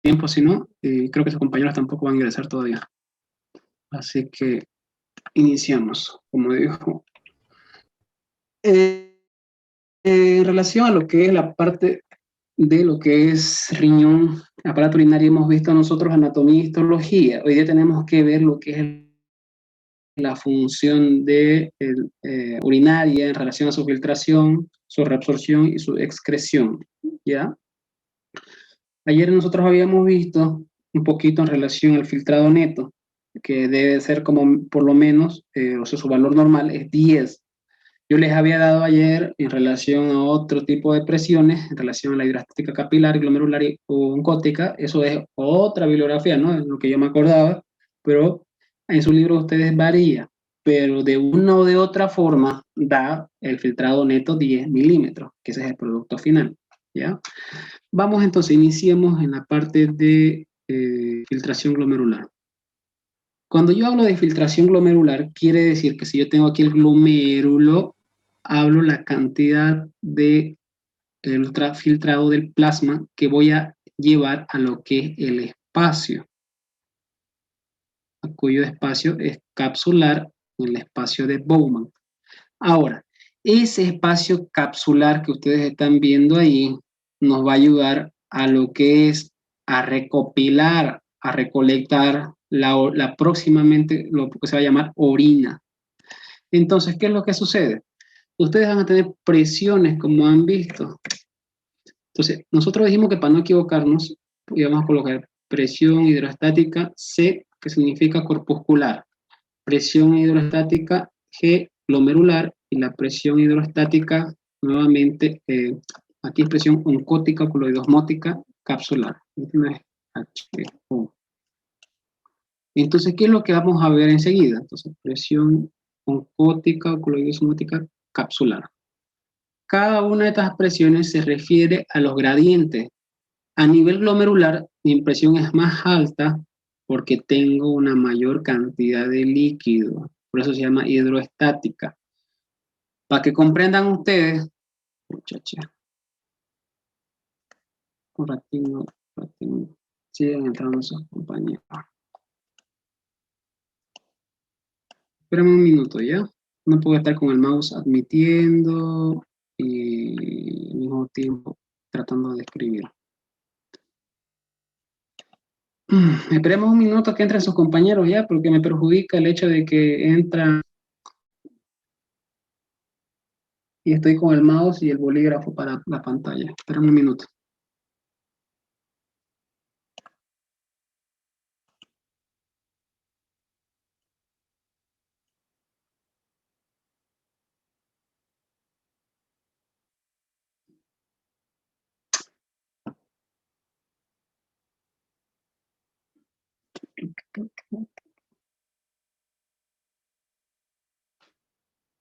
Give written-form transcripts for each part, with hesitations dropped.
tiempo, si no, creo que sus compañeros tampoco van a ingresar todavía. Así que iniciamos, como dijo. En relación a lo que es la parte de lo que es riñón, aparato urinario, hemos visto nosotros anatomía y histología. Hoy día tenemos que ver lo que es la función de urinaria en relación a su filtración, su reabsorción y su excreción, ¿ya? Ayer nosotros habíamos visto un poquito en relación al filtrado neto, que debe ser como por lo menos, o sea, su valor normal es 10. Yo les había dado ayer en relación a otro tipo de presiones, en relación a la hidrostática capilar, glomerular y oncótica. Eso es otra bibliografía, ¿no? Es lo que yo me acordaba, pero en su libro ustedes varía, pero de una o de otra forma da el filtrado neto 10 milímetros, que ese es el producto final, ¿ya? Vamos entonces, iniciemos en la parte de filtración glomerular. Cuando yo hablo de filtración glomerular, quiere decir que si yo tengo aquí el glomérulo, hablo la cantidad de ultrafiltrado del plasma que voy a llevar a lo que es el espacio, cuyo espacio es capsular, el espacio de Bowman. Ahora, ese espacio capsular que ustedes están viendo ahí nos va a ayudar a lo que es a recopilar, a recolectar la próximamente lo que se va a llamar orina. Entonces, ¿qué es lo que sucede? Ustedes van a tener presiones, como han visto. Entonces, nosotros dijimos que para no equivocarnos, íbamos a colocar presión hidrostática C, que significa corpuscular, presión hidrostática G, glomerular, y la presión hidrostática, nuevamente, aquí es presión oncótica, coloidosmótica, capsular. Entonces, ¿qué es lo que vamos a ver enseguida? Entonces, presión oncótica, coloidosmótica, capsular. Cada una de estas presiones se refiere a los gradientes. A nivel glomerular, mi presión es más alta porque tengo una mayor cantidad de líquido. Por eso se llama hidroestática. Para que comprendan ustedes, muchachos, un ratito, siguen entrando sus compañeros. Espérame un minuto, ¿ya? No puedo estar con el mouse admitiendo y al mismo tiempo tratando de escribir. Esperemos un minuto que entren sus compañeros ya, porque me perjudica el hecho de que entran y estoy con el mouse y el bolígrafo para la pantalla. Espérame un minuto.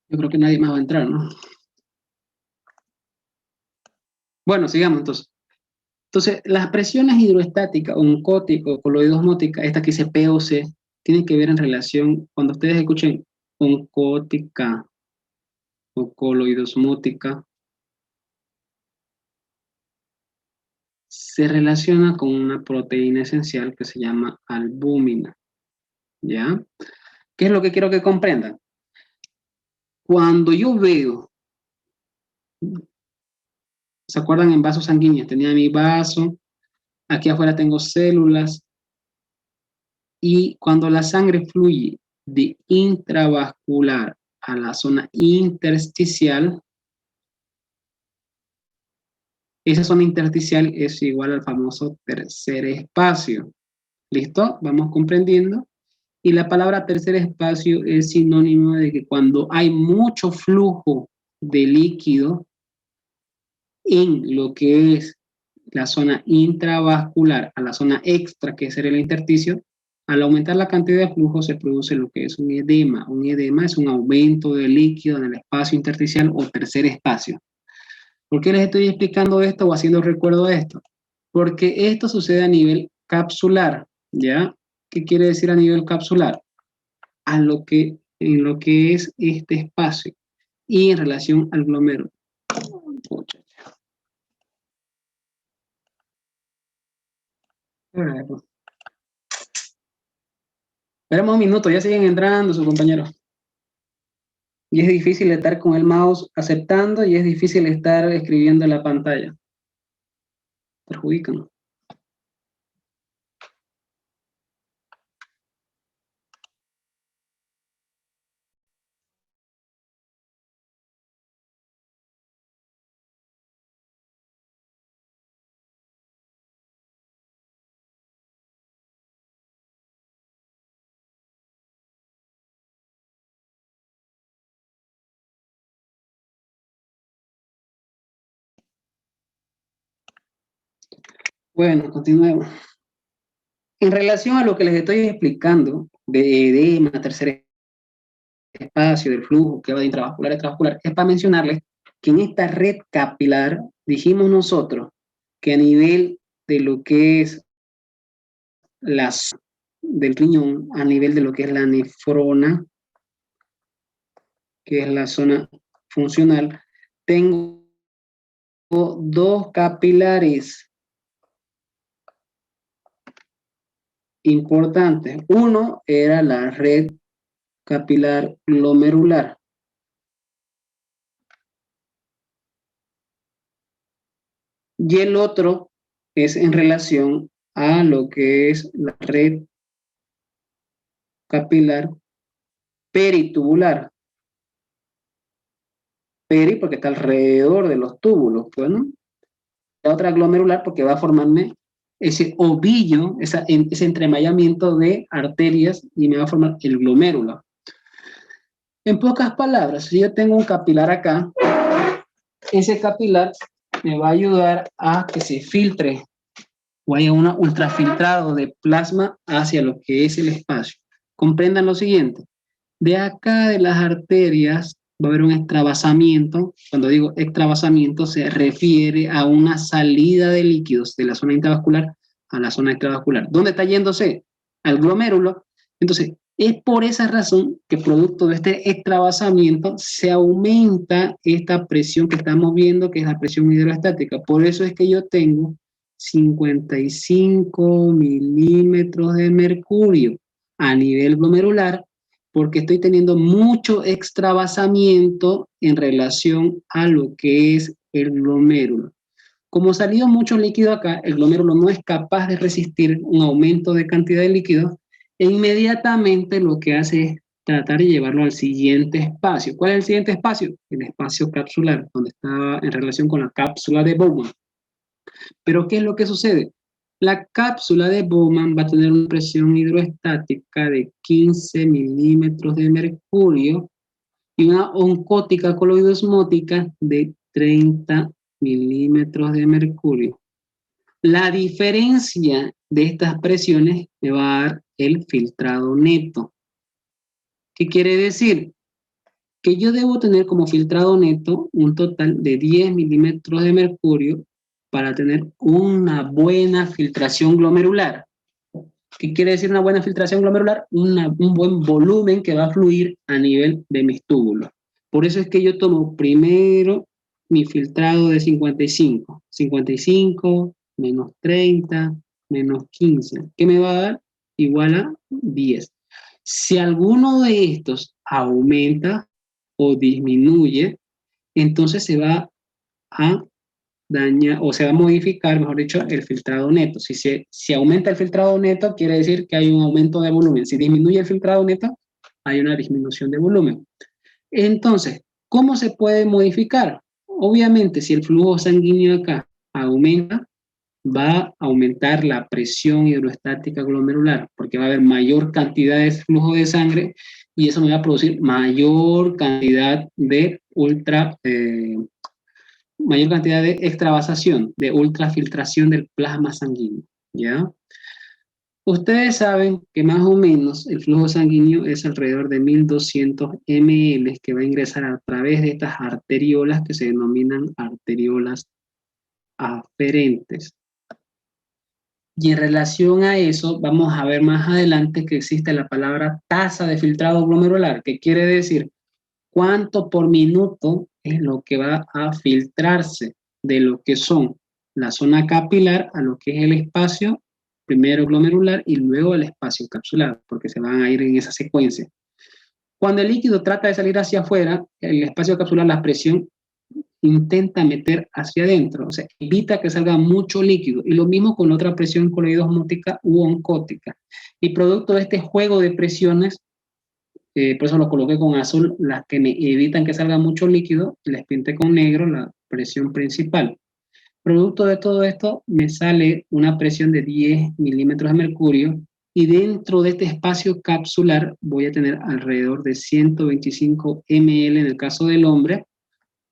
Yo creo que nadie más va a entrar, ¿no? Bueno, sigamos entonces. Entonces, las presiones hidroestáticas, oncótica o coloidosmótica, esta que dice POC, tienen que ver en relación, cuando ustedes escuchen oncótica o coloidosmótica, se relaciona con una proteína esencial que se llama albúmina, ¿ya? ¿Qué es lo que quiero que comprendan? Cuando yo veo, ¿se acuerdan en vasos sanguíneos? Tenía mi vaso, aquí afuera tengo células, y cuando la sangre fluye de intravascular a la zona intersticial, esa zona intersticial es igual al famoso tercer espacio. ¿Listo? Vamos comprendiendo. Y la palabra tercer espacio es sinónimo de que cuando hay mucho flujo de líquido en lo que es la zona intravascular a la zona extra, que sería el intersticio, al aumentar la cantidad de flujo se produce lo que es un edema. Un edema es un aumento de líquido en el espacio intersticial o tercer espacio. ¿Por qué les estoy explicando esto o haciendo recuerdo de esto? Porque esto sucede a nivel capsular, ¿ya? ¿Qué quiere decir a nivel capsular? En lo que es este espacio y en relación al glomérulo. Bueno, esperemos un minuto, ya siguen entrando sus compañeros. Y es difícil estar con el mouse aceptando y es difícil estar escribiendo en la pantalla. Perjudican. Bueno, continuemos. En relación a lo que les estoy explicando de edema, tercer espacio, del flujo que va de intravascular a extravascular, es para mencionarles que en esta red capilar dijimos nosotros que a nivel de lo que es la del riñón, a nivel de lo que es la nefrona, que es la zona funcional, tengo dos capilares importantes. Uno era la red capilar glomerular. Y el otro es en relación a lo que es la red capilar peritubular. Peri porque está alrededor de los túbulos, pues, ¿no? La otra glomerular porque va a formarme ese ovillo, ese entremallamiento de arterias y me va a formar el glomérulo. En pocas palabras, si yo tengo un capilar acá, ese capilar me va a ayudar a que se filtre o haya un ultrafiltrado de plasma hacia lo que es el espacio. Comprendan lo siguiente, de acá de las arterias va a haber un extravasamiento. Cuando digo extravasamiento se refiere a una salida de líquidos de la zona intravascular a la zona extravascular. ¿Dónde está yéndose? Al glomérulo. Entonces, es por esa razón que producto de este extravasamiento se aumenta esta presión que estamos viendo, que es la presión hidroestática. Por eso es que yo tengo 55 milímetros de mercurio a nivel glomerular, porque estoy teniendo mucho extravasamiento en relación a lo que es el glomérulo. Como salió mucho líquido acá, el glomérulo no es capaz de resistir un aumento de cantidad de líquido e inmediatamente lo que hace es tratar de llevarlo al siguiente espacio. ¿Cuál es el siguiente espacio? El espacio capsular, donde está en relación con la cápsula de Bowman. Pero ¿qué es lo que sucede? La cápsula de Bowman va a tener una presión hidroestática de 15 milímetros de mercurio y una oncótica coloidosmótica de 30 milímetros de mercurio. La diferencia de estas presiones me va a dar el filtrado neto. ¿Qué quiere decir? Que yo debo tener como filtrado neto un total de 10 milímetros de mercurio para tener una buena filtración glomerular. ¿Qué quiere decir una buena filtración glomerular? Un buen volumen que va a fluir a nivel de mis túbulos. Por eso es que yo tomo primero mi filtrado de 55. 55 menos 30 menos 15. ¿Qué me va a dar? Igual a 10. Si alguno de estos aumenta o disminuye, entonces se va a daña o se va a modificar, mejor dicho, el filtrado neto. Si aumenta el filtrado neto, quiere decir que hay un aumento de volumen. Si disminuye el filtrado neto, hay una disminución de volumen. Entonces, ¿cómo se puede modificar? Obviamente, si el flujo sanguíneo acá aumenta, va a aumentar la presión hidroestática glomerular, porque va a haber mayor cantidad de flujo de sangre y eso me va a producir mayor cantidad de mayor cantidad de extravasación, de ultrafiltración del plasma sanguíneo, ¿ya? Ustedes saben que más o menos el flujo sanguíneo es alrededor de 1200 ml que va a ingresar a través de estas arteriolas que se denominan arteriolas aferentes. Y en relación a eso, vamos a ver más adelante que existe la palabra tasa de filtrado glomerular, que quiere decir cuánto por minuto es lo que va a filtrarse de lo que son la zona capilar a lo que es el espacio primero glomerular y luego el espacio capsular, porque se van a ir en esa secuencia. Cuando el líquido trata de salir hacia afuera, el espacio capsular, la presión intenta meter hacia adentro, o sea, evita que salga mucho líquido. Y lo mismo con otra presión coloidosmótica u oncótica. Y producto de este juego de presiones, por eso lo coloqué con azul, las que me evitan que salga mucho líquido, les pinté con negro la presión principal. Producto de todo esto, me sale una presión de 10 milímetros de mercurio y dentro de este espacio capsular voy a tener alrededor de 125 ml en el caso del hombre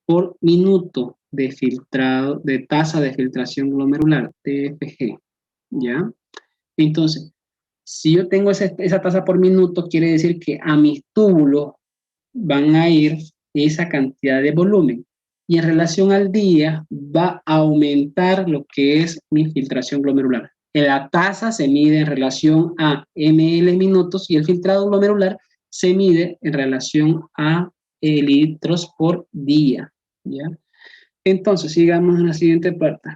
por minuto de filtrado, de tasa de filtración glomerular, TFG, ¿ya? Entonces, si yo tengo esa tasa por minuto, quiere decir que a mis túbulos van a ir esa cantidad de volumen. Y en relación al día va a aumentar lo que es mi filtración glomerular. La tasa se mide en relación a ml minutos y el filtrado glomerular se mide en relación a litros por día, ¿ya? Entonces, sigamos en la siguiente parte.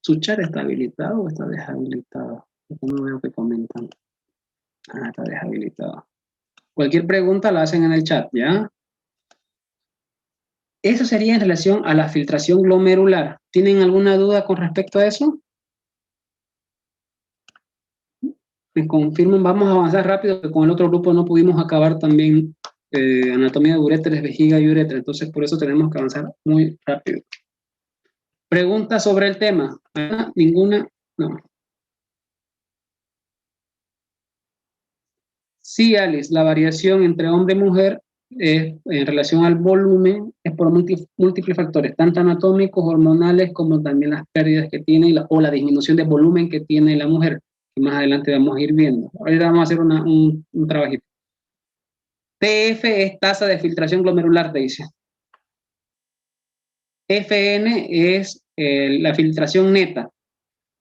¿Su chat está habilitado o está deshabilitado? No veo que comentan. Está deshabilitado. Cualquier pregunta la hacen en el chat, ¿ya? Eso sería en relación a la filtración glomerular. ¿Tienen alguna duda con respecto a eso? Me confirman, vamos a avanzar rápido, que con el otro grupo no pudimos acabar también anatomía de uréteres, vejiga y uretra, entonces por eso tenemos que avanzar muy rápido. ¿Preguntas sobre el tema? ¿Ah? ¿Ninguna? No. Sí, Alice, la variación entre hombre y mujer en relación al volumen es por múltiples factores, tanto anatómicos, hormonales, como también las pérdidas que tiene o la disminución de volumen que tiene la mujer, que más adelante vamos a ir viendo. Ahorita vamos a hacer un trabajito. TF es tasa de filtración glomerular, te dice. FN es la filtración neta.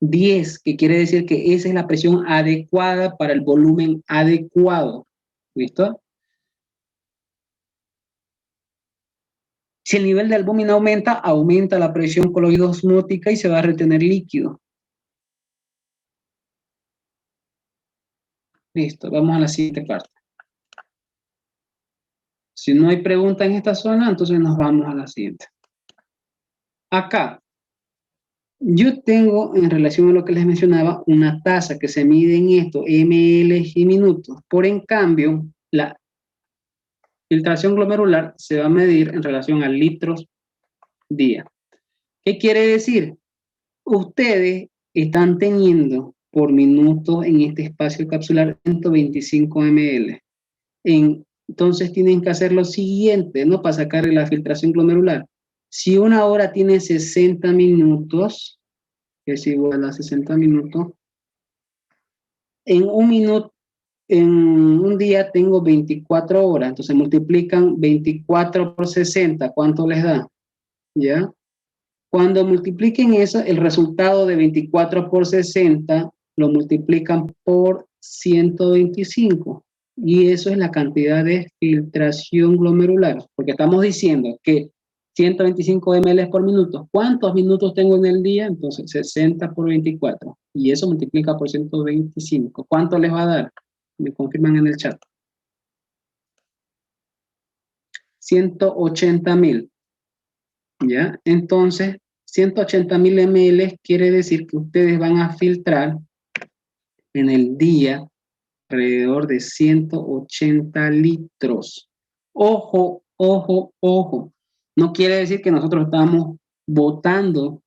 10, que quiere decir que esa es la presión adecuada para el volumen adecuado. ¿Listo? Si el nivel de albúmina aumenta, aumenta la presión coloidosmótica y se va a retener líquido. Listo, vamos a la siguiente parte. Si no hay pregunta en esta zona, entonces nos vamos a la siguiente. Acá, yo tengo, en relación a lo que les mencionaba, una tasa que se mide en esto, ml y minutos. Por en cambio, la filtración glomerular se va a medir en relación a litros día. ¿Qué quiere decir? Ustedes están teniendo por minuto en este espacio capsular 125 ml. Entonces tienen que hacer lo siguiente, ¿no? Para sacar la filtración glomerular. Si una hora tiene 60 minutos, que es igual a 60 minutos, en un día tengo 24 horas, entonces multiplican 24 por 60, ¿cuánto les da? ¿Ya? Cuando multipliquen eso, el resultado de 24 por 60 lo multiplican por 125. Y eso es la cantidad de filtración glomerular. Porque estamos diciendo que 125 ml por minuto. ¿Cuántos minutos tengo en el día? Entonces 60 por 24. Y eso multiplica por 125. ¿Cuánto les va a dar? Me confirman en el chat. 180.000. ¿Ya? Entonces, 180.000 ml quiere decir que ustedes van a filtrar en el día alrededor de 180 litros. Ojo, ojo, ojo. No quiere decir que nosotros estamos botando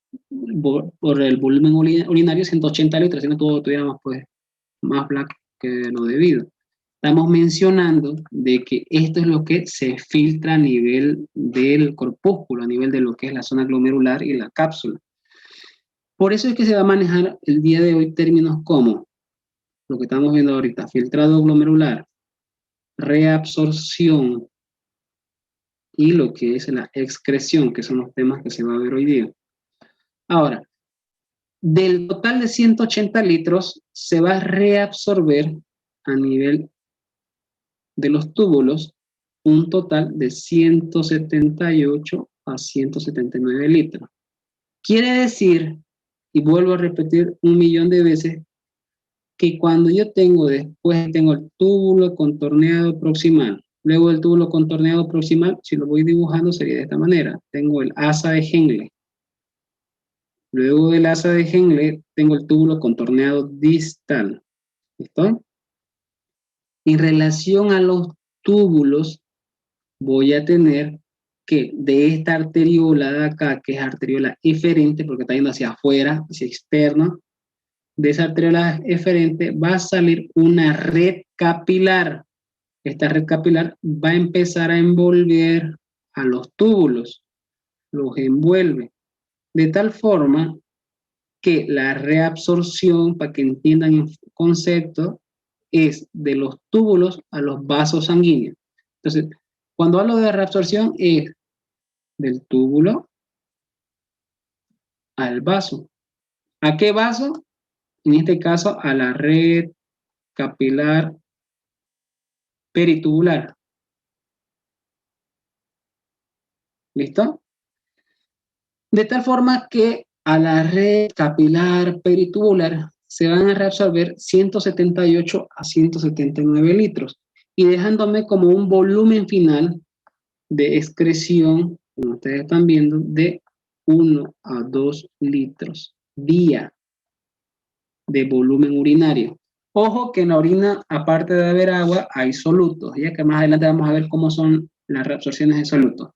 por el volumen urinario 180 litros, sino que todos tuviéramos pues más black que lo debido. Estamos mencionando de que esto es lo que se filtra a nivel del corpúsculo, a nivel de lo que es la zona glomerular y la cápsula. Por eso es que se va a manejar el día de hoy términos como lo que estamos viendo ahorita, filtrado glomerular, reabsorción y lo que es la excreción, que son los temas que se va a ver hoy día. Ahora, del total de 180 litros se va a reabsorber a nivel de los túbulos un total de 178 a 179 litros. Quiere decir, y vuelvo a repetir 1.000.000 de veces, que cuando yo tengo después, tengo el túbulo contorneado proximal. Luego del túbulo contorneado proximal, si lo voy dibujando, sería de esta manera. Tengo el asa de Henle. Luego del asa de Henle, tengo el túbulo contorneado distal. ¿Listo? En relación a los túbulos, voy a tener que de esta arteriola de acá, que es arteriola eferente, porque está yendo hacia afuera, hacia externo, de esa arteriola eferente va a salir una red capilar. Esta red capilar va a empezar a envolver a los túbulos, los envuelve, de tal forma que la reabsorción, para que entiendan el concepto, es de los túbulos a los vasos sanguíneos. Entonces, cuando hablo de reabsorción es del túbulo al vaso. ¿A qué vaso? En este caso, a la red capilar peritubular. ¿Listo? De tal forma que a la red capilar peritubular se van a reabsorber 178 a 179 litros y dejándome como un volumen final de excreción, como ustedes están viendo, de 1 a 2 litros día de volumen urinario. Ojo que en la orina, aparte de haber agua, hay solutos, ya que más adelante vamos a ver cómo son las reabsorciones de solutos.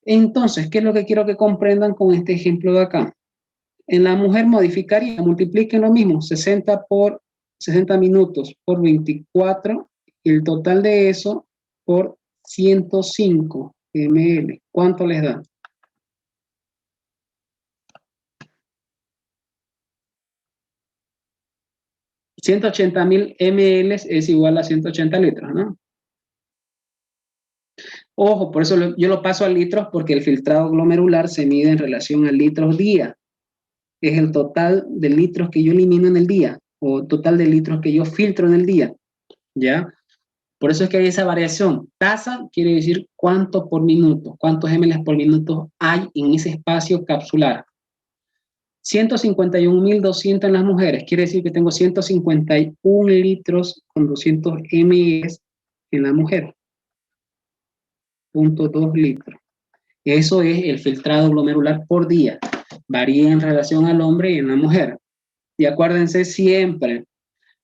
Entonces, ¿qué es lo que quiero que comprendan con este ejemplo de acá? En la mujer modificaría, multipliquen lo mismo, 60 minutos por 24, y el total de eso por 105 ml. ¿Cuánto les da? 180.000 ml es igual a 180 litros, ¿no? Ojo, por eso yo lo paso a litros, porque el filtrado glomerular se mide en relación a litros día. Es el total de litros que yo elimino en el día, o total de litros que yo filtro en el día, ¿ya? Por eso es que hay esa variación. Tasa quiere decir cuánto por minuto, cuántos ml por minuto hay en ese espacio capsular. 151.200 en las mujeres, quiere decir que tengo 151 litros con 200 ml en la mujer, 0.2 litros. Eso es el filtrado glomerular por día. Varía en relación al hombre y en la mujer. Y acuérdense siempre,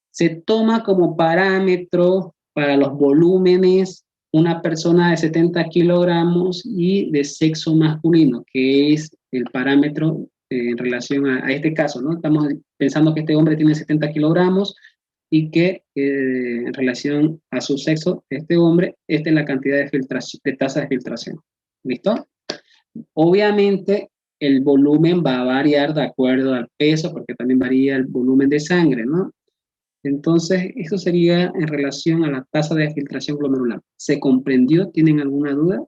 se toma como parámetro para los volúmenes una persona de 70 kilogramos y de sexo masculino, que es el parámetro en relación a este caso, ¿no? Estamos pensando que este hombre tiene 70 kilogramos y que en relación a su sexo, este hombre, esta es la cantidad de filtración, de tasa de filtración. ¿Listo? Obviamente, el volumen va a variar de acuerdo al peso, porque también varía el volumen de sangre, ¿no? Entonces, eso sería en relación a la tasa de filtración glomerular. ¿Se comprendió? ¿Tienen alguna duda?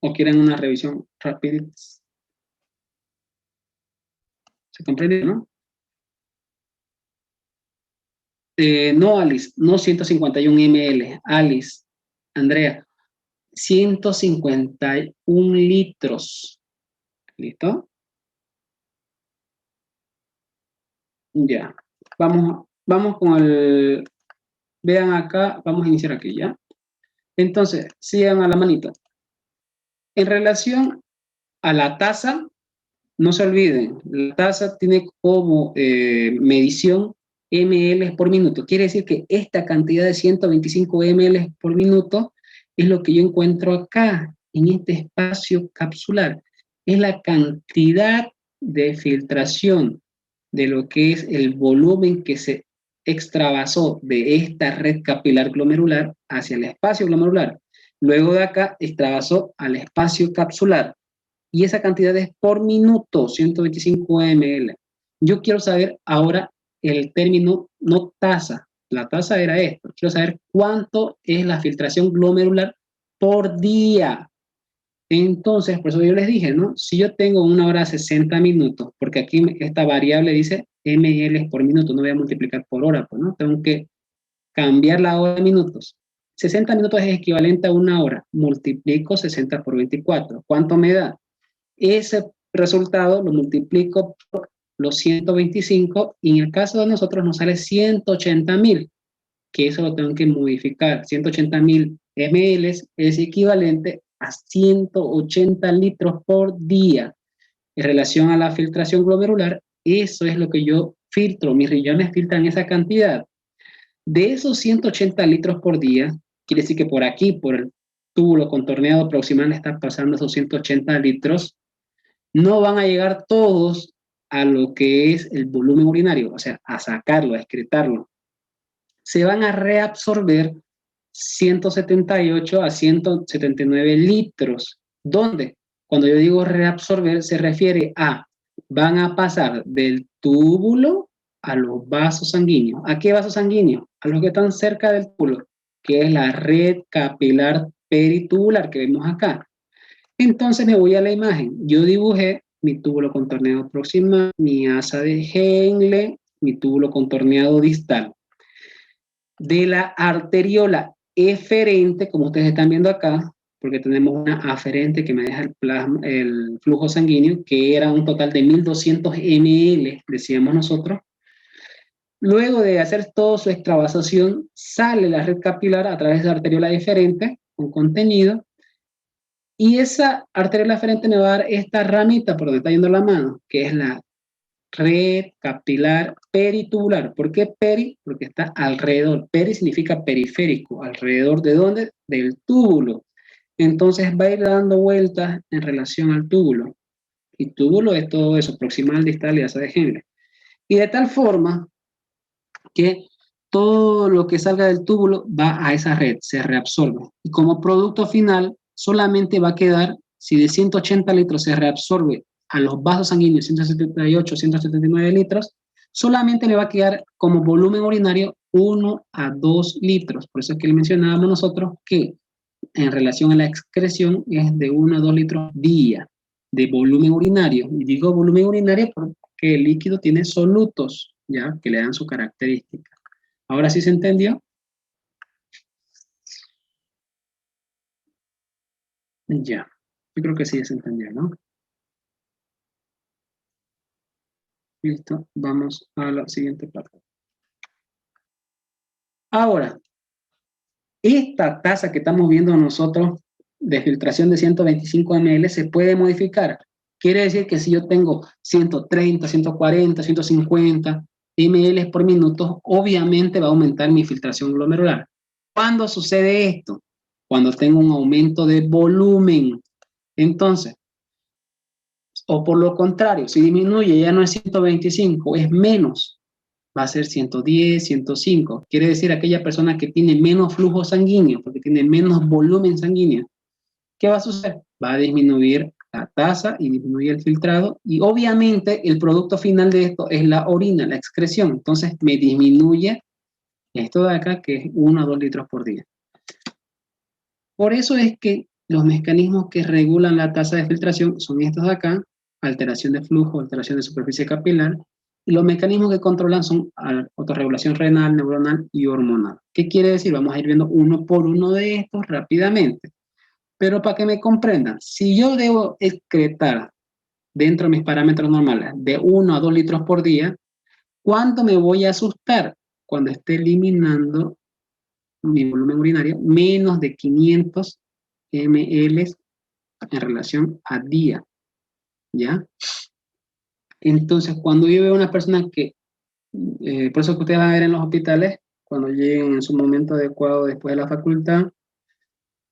¿O quieren una revisión rápida? ¿Se comprendió, no? No, Alice, no 151 ml. Alice, Andrea, 151 litros. ¿Listo? Ya. Vamos con el... Vean acá, vamos a iniciar aquí, ¿ya? Entonces, sigan a la manita. En relación a la tasa, no se olviden, la tasa tiene como medición ml por minuto. Quiere decir que esta cantidad de 125 ml por minuto es lo que yo encuentro acá, en este espacio capsular. Es la cantidad de filtración de lo que es el volumen que se extravasó de esta red capilar glomerular hacia el espacio glomerular. Luego de acá extravasó al espacio capsular y esa cantidad es por minuto, 125 ml. Yo quiero saber ahora el término, no tasa, la tasa era esto, quiero saber cuánto es la filtración glomerular por día. Entonces, por eso yo les dije, ¿no? Si yo tengo una hora 60 minutos, porque aquí esta variable dice ml por minuto, no voy a multiplicar por hora, pues, ¿no? Tengo que cambiar la hora de minutos. 60 minutos es equivalente a una hora, multiplico 60 por 24. ¿Cuánto me da? ese resultado lo multiplico por los 125 y en el caso de nosotros nos sale 180.000, que eso lo tengo que modificar. 180.000 ml es equivalente a 180 litros por día. En relación a la filtración glomerular, eso es lo que yo filtro. Mis riñones filtran esa cantidad. De esos 180 litros por día, quiere decir que por aquí, por el túbulo contorneado proximal, está pasando esos 180 litros. No van a llegar todos a lo que es el volumen urinario, o sea, a sacarlo, a excretarlo. Se van a reabsorber 178 a 179 litros. ¿Dónde? Cuando yo digo reabsorber, se refiere a, van a pasar del túbulo a los vasos sanguíneos. ¿A qué vasos sanguíneos? A los que están cerca del túbulo, que es la red capilar peritubular que vemos acá. Entonces me voy a la imagen. Yo dibujé mi túbulo contorneado proximal, mi asa de Henle, mi túbulo contorneado distal. De la arteriola eferente, como ustedes están viendo acá, porque tenemos una aferente que me deja el flujo sanguíneo, que era un total de 1200 ml, decíamos nosotros. Luego de hacer toda su extravasación, sale la red capilar a través de la arteriola eferente con contenido, y esa arteriola eferente me va a dar esta ramita por donde está yendo la mano, que es la red capilar peritubular. ¿Por qué peri? Porque está alrededor. Peri significa periférico. ¿Alrededor de dónde? Del túbulo. Entonces va a ir dando vueltas en relación al túbulo. Y túbulo es todo eso, proximal, distal y asa de Henle. Y de tal forma que todo lo que salga del túbulo va a esa red, se reabsorbe. Y como producto final, solamente va a quedar, si de 180 litros se reabsorbe a los vasos sanguíneos 178, 179 litros, solamente le va a quedar como volumen urinario 1 a 2 litros. Por eso es que le mencionábamos nosotros que en relación a la excreción es de 1 a 2 litros día de volumen urinario. Y digo volumen urinario porque el líquido tiene solutos, ¿ya? Que le dan su característica. ¿Ahora sí se entendió? Ya. Yo creo que sí se entendió, ¿no? Listo. Vamos a la siguiente parte. Ahora, esta tasa que estamos viendo nosotros de filtración de 125 ml se puede modificar. Quiere decir que si yo tengo 130, 140, 150 ml por minuto, obviamente va a aumentar mi filtración glomerular. ¿Cuándo sucede esto? Cuando tengo un aumento de volumen. Entonces, o por lo contrario, si disminuye ya no es 125, es menos, va a ser 110, 105. Quiere decir aquella persona que tiene menos flujo sanguíneo, porque tiene menos volumen sanguíneo. ¿Qué va a suceder? Va a disminuir la tasa y disminuye el filtrado y obviamente el producto final de esto es la orina, la excreción. Entonces me disminuye esto de acá que es 1 a 2 litros por día. Por eso es que los mecanismos que regulan la tasa de filtración son estos de acá, alteración de flujo, alteración de superficie capilar, y los mecanismos que controlan son autorregulación renal, neuronal y hormonal. ¿Qué quiere decir? Vamos a ir viendo uno por uno de estos rápidamente. Pero para que me comprendan, si yo debo excretar dentro de mis parámetros normales de 1 a 2 litros por día, ¿cuánto me voy a asustar cuando esté eliminando mi volumen urinario menos de 500 ml en relación a día? ¿Ya? Entonces, cuando yo veo a una persona que, por eso que ustedes van a ver en los hospitales, cuando lleguen en su momento adecuado después de la facultad,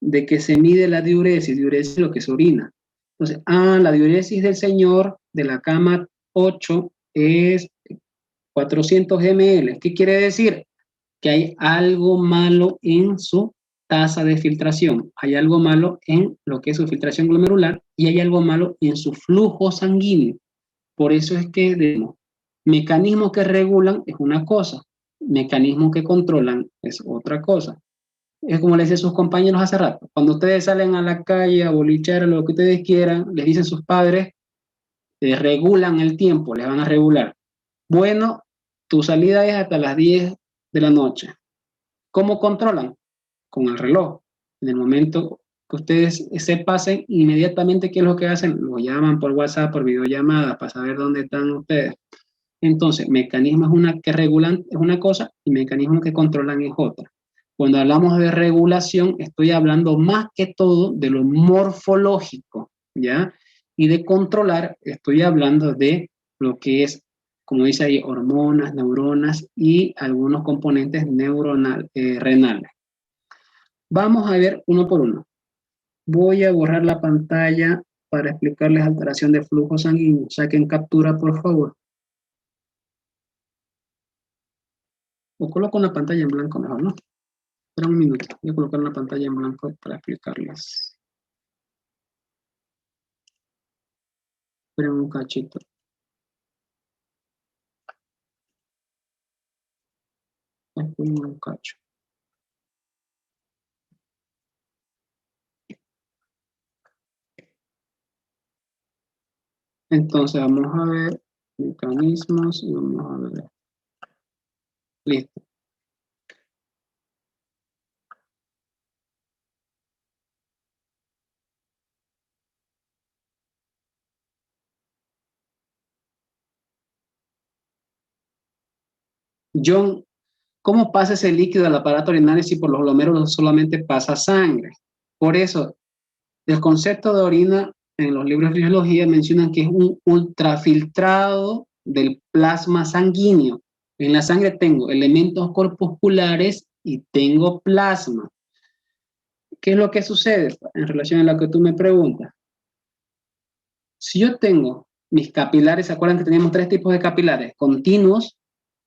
de que se mide la diuresis es lo que se orina. Entonces, la diuresis del señor de la cama 8 es 400 ml. ¿Qué quiere decir? Que hay algo malo en su tasa de filtración, hay algo malo en lo que es su filtración glomerular y hay algo malo en su flujo sanguíneo. Por eso es que digamos, mecanismos que regulan es una cosa, mecanismos que controlan es otra cosa. Es como les decía a sus compañeros hace rato, cuando ustedes salen a la calle a bolichar, a lo que ustedes quieran, les dicen sus padres, regulan el tiempo, les van a regular. Bueno, tu salida es hasta las 10 de la noche. ¿Cómo controlan? Con el reloj. En el momento que ustedes se pasen inmediatamente qué es lo que hacen, lo llaman por WhatsApp, por videollamada, para saber dónde están ustedes. Entonces, mecanismos que regulan es una cosa y mecanismos que controlan es otra. Cuando hablamos de regulación, estoy hablando más que todo de lo morfológico, ¿ya? Y de controlar, estoy hablando de lo que es, como dice ahí, hormonas, neuronas y algunos componentes renales. Vamos a ver uno por uno. Voy a borrar la pantalla para explicarles alteración de flujo sanguíneo. Saquen captura, por favor. O coloco una pantalla en blanco mejor, ¿no? Espera un minuto. Voy a colocar una pantalla en blanco para explicarles. Esperen un cachito. Esperen un cacho. Entonces vamos a ver mecanismos y vamos a ver. Listo. John, ¿cómo pasa ese líquido al aparato urinario si por los glomérulos solamente pasa sangre? Por eso, el concepto de orina en los libros de fisiología mencionan que es un ultrafiltrado del plasma sanguíneo. En la sangre tengo elementos corpusculares y tengo plasma. ¿Qué es lo que sucede en relación a lo que tú me preguntas? Si yo tengo mis capilares, ¿se acuerdan que teníamos tres tipos de capilares? Continuos,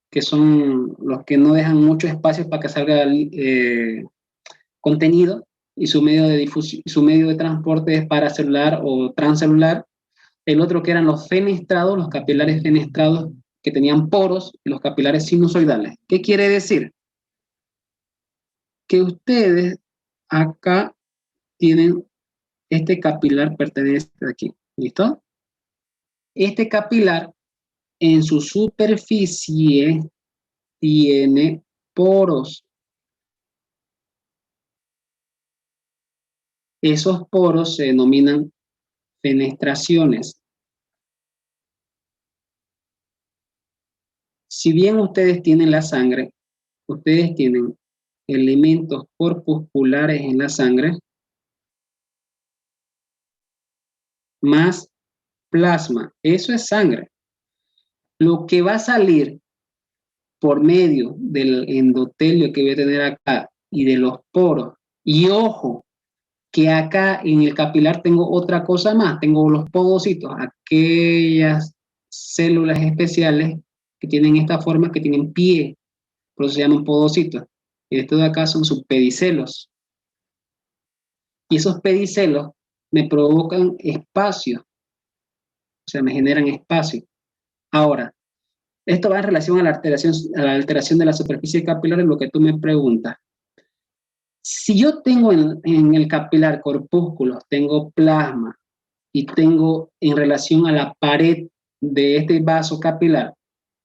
que son los que no dejan mucho espacio para que salga contenido, y su medio de difusión, su medio de transporte es paracelular o transcelular. El otro que eran los fenestrados, los capilares fenestrados que tenían poros, y los capilares sinusoidales. ¿Qué quiere decir? Que ustedes acá tienen este capilar pertenece aquí, ¿listo? Este capilar en su superficie tiene poros. Esos poros se denominan fenestraciones. Si bien ustedes tienen la sangre, ustedes tienen elementos corpusculares en la sangre más plasma. Eso es sangre. Lo que va a salir por medio del endotelio que voy a tener acá y de los poros, y ojo, que acá en el capilar tengo otra cosa más, tengo los podocitos, aquellas células especiales que tienen esta forma, que tienen pie, por eso se llaman podocitos. Y estos de acá son sus pedicelos. Y esos pedicelos me provocan espacio, o sea, me generan espacio. Ahora, esto va en relación a la alteración de la superficie capilar, en lo que tú me preguntas. Si yo tengo en el capilar corpúsculos, tengo plasma y tengo en relación a la pared de este vaso capilar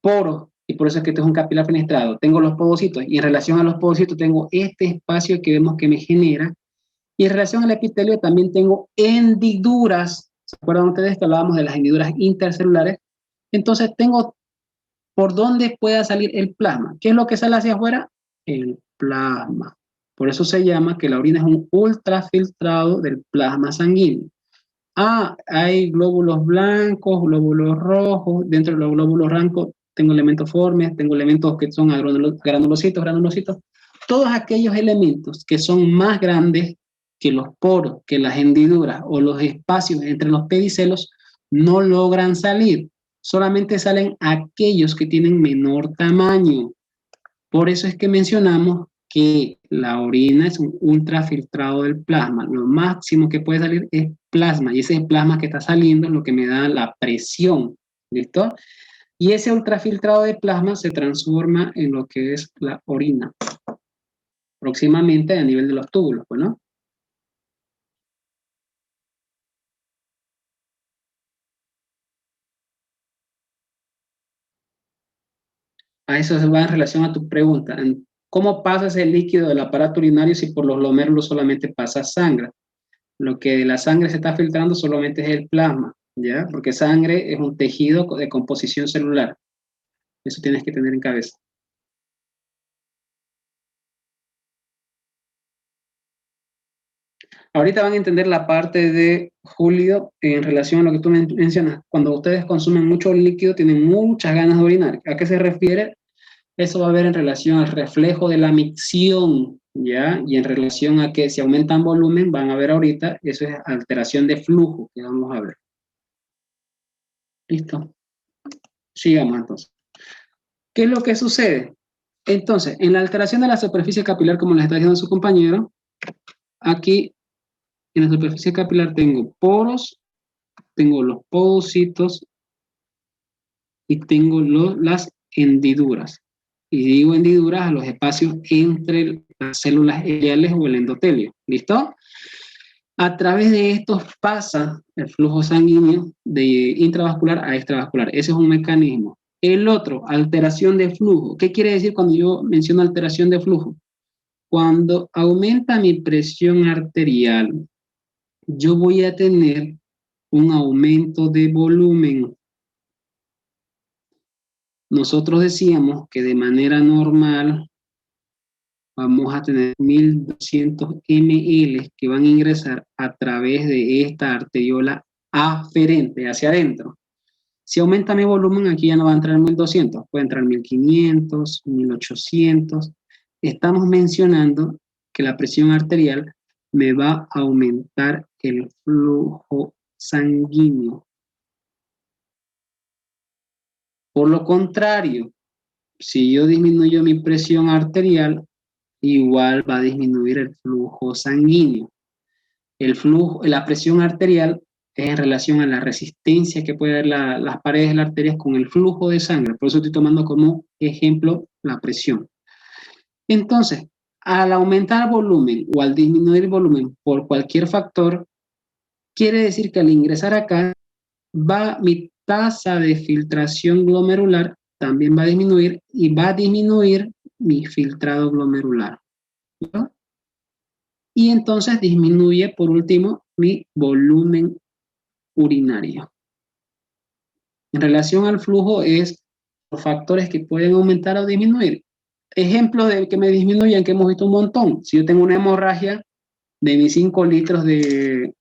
poros, y por eso es que este es un capilar fenestrado, tengo los podocitos y en relación a los podocitos tengo este espacio que vemos que me genera, y en relación al epitelio también tengo hendiduras. ¿Se acuerdan ustedes que hablábamos de las hendiduras intercelulares? Entonces tengo por dónde pueda salir el plasma. ¿Qué es lo que sale hacia afuera? El plasma. Por eso se llama que la orina es un ultrafiltrado del plasma sanguíneo. Ah, hay glóbulos blancos, glóbulos rojos. Dentro de los glóbulos blancos tengo elementos formes, tengo elementos que son granulocitos. Todos aquellos elementos que son más grandes que los poros, que las hendiduras o los espacios entre los pedicelos no logran salir. Solamente salen aquellos que tienen menor tamaño. Por eso es que mencionamos que la orina es un ultrafiltrado del plasma. Lo máximo que puede salir es plasma, y ese plasma que está saliendo es lo que me da la presión. ¿Listo? Y ese ultrafiltrado de plasma se transforma en lo que es la orina, próximamente a nivel de los túbulos, pues, ¿no? A eso se va en relación a tu pregunta. ¿Cómo pasa ese líquido del aparato urinario si por los glomérulos solamente pasa sangre? Lo que de la sangre se está filtrando solamente es el plasma, ¿ya? Porque sangre es un tejido de composición celular. Eso tienes que tener en cabeza. Ahorita van a entender la parte de Julio en relación a lo que tú mencionas. Cuando ustedes consumen mucho líquido, tienen muchas ganas de orinar. ¿A qué se refiere? Eso va a ver en relación al reflejo de la micción, ¿ya? Y en relación a que si aumentan volumen, van a ver ahorita, eso es alteración de flujo, que vamos a ver. ¿Listo? Sigamos entonces. ¿Qué es lo que sucede? Entonces, en la alteración de la superficie capilar, como les está diciendo su compañero, aquí en la superficie capilar tengo poros, tengo los podocitos y tengo las hendiduras. Y digo hendiduras a los espacios entre las células epiteliales o el endotelio. ¿Listo? A través de estos pasa el flujo sanguíneo de intravascular a extravascular. Ese es un mecanismo. El otro, alteración de flujo. ¿Qué quiere decir cuando yo menciono alteración de flujo? Cuando aumenta mi presión arterial, yo voy a tener un aumento de volumen. Nosotros decíamos que de manera normal vamos a tener 1200 ml que van a ingresar a través de esta arteriola aferente hacia adentro. Si aumenta mi volumen, aquí ya no va a entrar 1200, puede entrar 1500, 1800. Estamos mencionando que la presión arterial me va a aumentar el flujo sanguíneo. Por lo contrario, si yo disminuyo mi presión arterial, igual va a disminuir el flujo sanguíneo. El flujo, la presión arterial es en relación a la resistencia que puede haber las paredes de las arterias con el flujo de sangre. Por eso estoy tomando como ejemplo la presión. Entonces, al aumentar volumen o al disminuir volumen por cualquier factor, quiere decir que al ingresar acá, mi tasa de filtración glomerular también va a disminuir y va a disminuir mi filtrado glomerular, ¿no? Y entonces disminuye, por último, mi volumen urinario. En relación al flujo es los factores que pueden aumentar o disminuir. Ejemplos de que me disminuyan, que hemos visto un montón. Si yo tengo una hemorragia de mis 5 litros de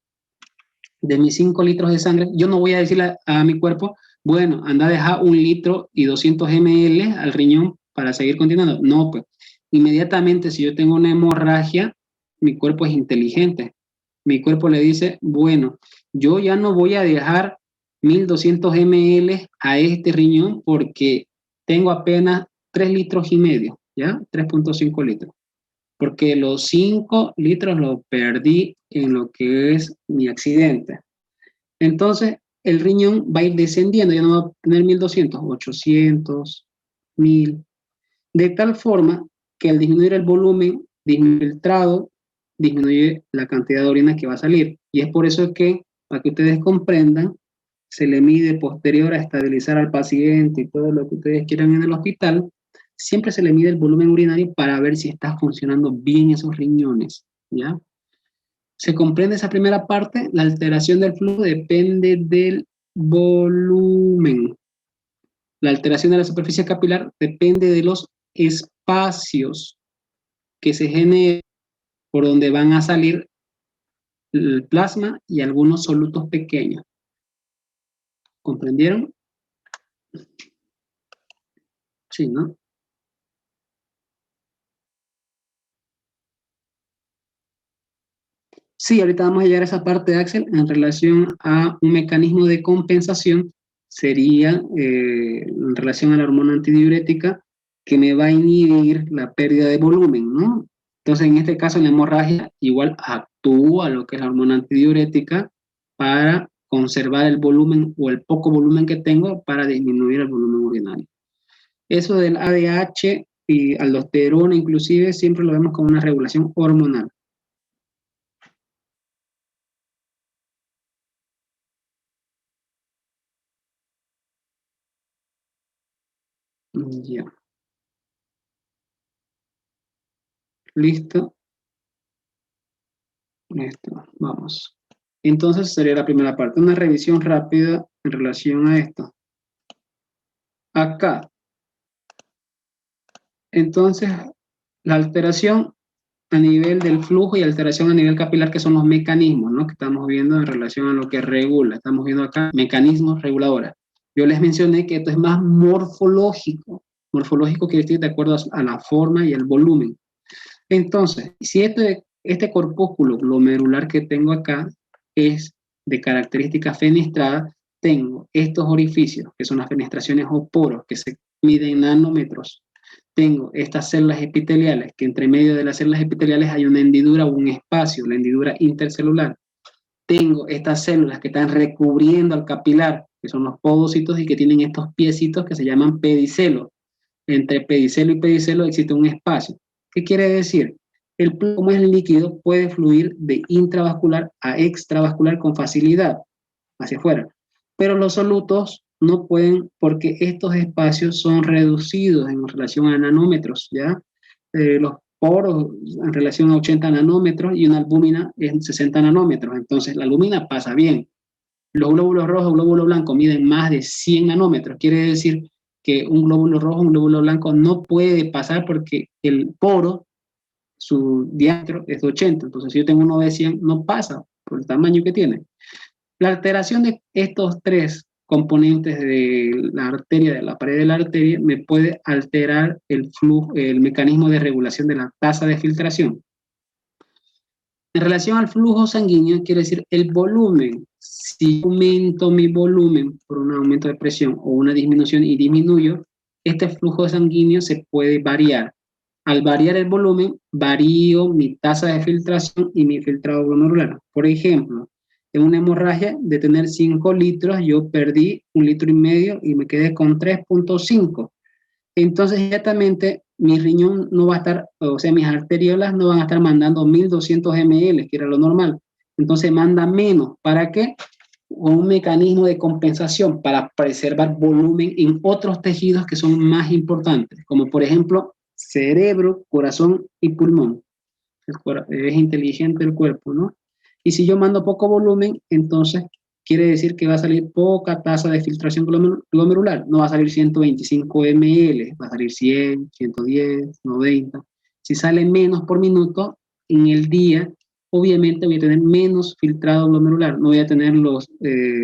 mis 5 litros de sangre, yo no voy a decirle a mi cuerpo, bueno, anda a dejar 1 litro y 200 ml al riñón para seguir continuando. No, pues, inmediatamente si yo tengo una hemorragia, mi cuerpo es inteligente. Mi cuerpo le dice, bueno, yo ya no voy a dejar 1200 ml a este riñón porque tengo apenas 3 litros y medio, ¿ya? 3.5 litros. Porque los 5 litros los perdí en lo que es mi accidente. Entonces, el riñón va a ir descendiendo, ya no va a tener 1200, 800, 1000, de tal forma que al disminuir el volumen, disminuye el filtrado, disminuye la cantidad de orina que va a salir. Y es por eso que, para que ustedes comprendan, se le mide posterior a estabilizar al paciente y todo lo que ustedes quieran en el hospital, siempre se le mide el volumen urinario para ver si está funcionando bien esos riñones, ¿ya? Se comprende esa primera parte, la alteración del flujo depende del volumen. La alteración de la superficie capilar depende de los espacios que se generen por donde van a salir el plasma y algunos solutos pequeños. ¿Comprendieron? Sí, ¿no? Sí, ahorita vamos a llegar a esa parte, Axel, en relación a un mecanismo de compensación, sería en relación a la hormona antidiurética que me va a inhibir la pérdida de volumen, ¿no? Entonces, en este caso, la hemorragia igual actúa lo que es la hormona antidiurética para conservar el volumen o el poco volumen que tengo para disminuir el volumen urinario. Eso del ADH y aldosterona, inclusive, siempre lo vemos como una regulación hormonal. Ya. Listo. Listo, vamos. Entonces sería la primera parte, una revisión rápida en relación a esto. Acá, entonces, la alteración a nivel del flujo y alteración a nivel capilar, que son los mecanismos, ¿no?, que estamos viendo en relación a lo que regula. Estamos viendo acá mecanismos reguladores. Yo les mencioné que esto es más morfológico. Morfológico quiere decir de acuerdo a la forma y el volumen. Entonces, si este corpúsculo glomerular que tengo acá es de característica fenestrada, tengo estos orificios, que son las fenestraciones o poros, que se miden en nanómetros. Tengo estas células epiteliales, que entre medio de las células epiteliales hay una hendidura o un espacio, la hendidura intercelular. Tengo estas células que están recubriendo al capilar, que son los podocitos y que tienen estos piecitos que se llaman pedicelos. Entre pedicelo y pedicelo existe un espacio. ¿Qué quiere decir? El plasma, como es líquido, puede fluir de intravascular a extravascular con facilidad, hacia afuera. Pero los solutos no pueden porque estos espacios son reducidos en relación a nanómetros, ¿ya? Los poros en relación a 80 nanómetros y una albúmina en 60 nanómetros. Entonces, la albúmina pasa bien. Los glóbulos rojos, glóbulo blanco miden más de 100 nanómetros. Quiere decir que un glóbulo rojo, un glóbulo blanco no puede pasar porque el poro, su diámetro es de 80. Entonces, si yo tengo uno de 100, no pasa por el tamaño que tiene. La alteración de estos tres componentes de la arteria, de la pared de la arteria, me puede alterar el flujo, el mecanismo de regulación de la tasa de filtración. En relación al flujo sanguíneo, quiere decir el volumen. Si aumento mi volumen por un aumento de presión o una disminución y disminuyo, este flujo sanguíneo se puede variar. Al variar el volumen, varío mi tasa de filtración y mi filtrado glomerular. Por ejemplo, en una hemorragia de tener 5 litros, yo perdí 1,5 litros y me quedé con 3,5. Entonces, inmediatamente mi riñón no va a estar, o sea, mis arteriolas no van a estar mandando 1,200 ml, que era lo normal. Entonces, manda menos. ¿Para qué? Con un mecanismo de compensación para preservar volumen en otros tejidos que son más importantes, como por ejemplo cerebro, corazón y pulmón. Es inteligente el cuerpo, ¿no? Y si yo mando poco volumen, entonces quiere decir que va a salir poca tasa de filtración glomerular. No va a salir 125 ml, va a salir 100, 110, 90. Si sale menos por minuto en el día, obviamente voy a tener menos filtrado glomerular. No voy a tener los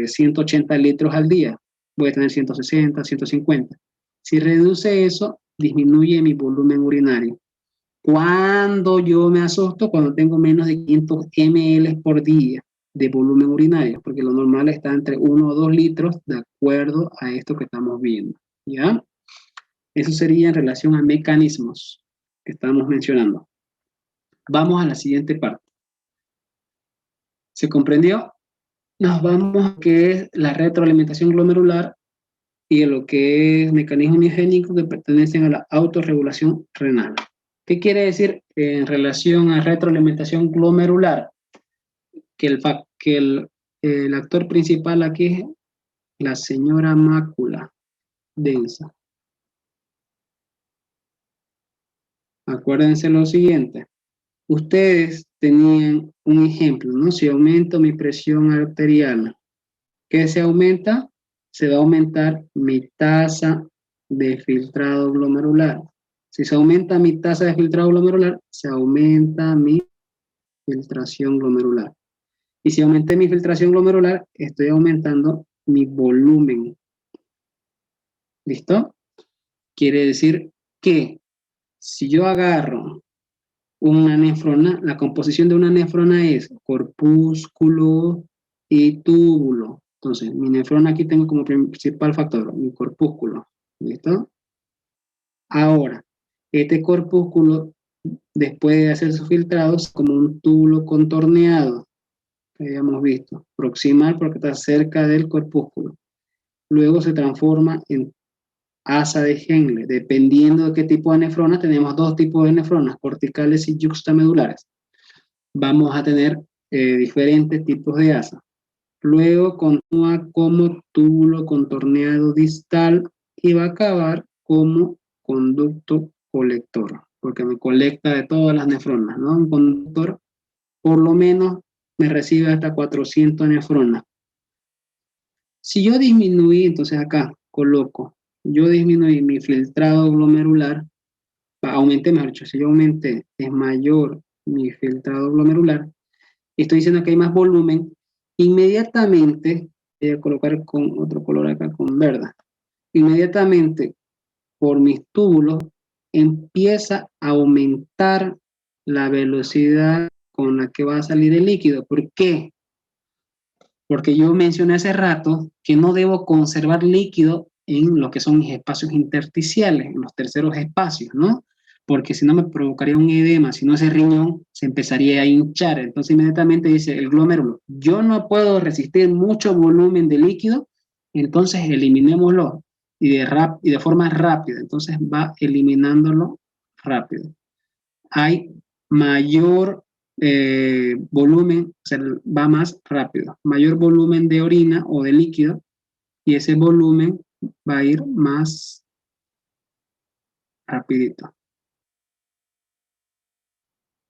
180 litros al día. Voy a tener 160, 150. Si reduce eso, disminuye mi volumen urinario. Cuando yo me asusto, cuando tengo menos de 500 ml por día de volumen urinario, porque lo normal está entre 1 o 2 litros de acuerdo a esto que estamos viendo, ¿ya? Eso sería en relación a mecanismos que estamos mencionando. Vamos a la siguiente parte. ¿Se comprendió? Nos vamos a lo que es la retroalimentación glomerular y a lo que es mecanismos miogénicos que pertenecen a la autorregulación renal. ¿Qué quiere decir en relación a retroalimentación glomerular? Que el actor principal aquí es la señora mácula densa. Acuérdense lo siguiente. Ustedes tenían un ejemplo, ¿no? Si aumento mi presión arterial, ¿qué se aumenta? Se va a aumentar mi tasa de filtrado glomerular. Si se aumenta mi tasa de filtrado glomerular, se aumenta mi filtración glomerular. Y si aumenté mi filtración glomerular, estoy aumentando mi volumen. ¿Listo? Quiere decir que si yo agarro una nefrona, la composición de una nefrona es corpúsculo y túbulo. Entonces, mi nefrona aquí tengo como principal factor mi corpúsculo. ¿Listo? Ahora, este corpúsculo, después de hacer sus filtrados, como un túbulo contorneado, que habíamos visto, proximal porque está cerca del corpúsculo. Luego se transforma en asa de Henle. Dependiendo de qué tipo de nefrona, tenemos dos tipos de nefronas, corticales y yuxtamedulares. Vamos a tener diferentes tipos de asa. Luego continúa como túbulo contorneado distal y va a acabar como conducto colector, porque me colecta de todas las nefronas, ¿no? Un conductor por lo menos me recibe hasta 400 nefronas. Si yo disminuí, entonces acá coloco, yo disminuí mi filtrado glomerular, aumenté, mejor dicho, si yo aumenté, es mayor mi filtrado glomerular, estoy diciendo que hay más volumen, inmediatamente, voy a colocar con otro color acá, con verde, inmediatamente por mis túbulos empieza a aumentar la velocidad con la que va a salir el líquido. ¿Por qué? Porque yo mencioné hace rato que no debo conservar líquido en lo que son mis espacios intersticiales, en los terceros espacios, ¿no? Porque si no me provocaría un edema, si no ese riñón se empezaría a hinchar. Entonces inmediatamente dice el glomérulo, yo no puedo resistir mucho volumen de líquido, entonces eliminémoslo y de forma rápida. Entonces va eliminándolo rápido. Hay mayor volumen, o sea, va más rápido, mayor volumen de orina o de líquido, y ese volumen va a ir más rapidito.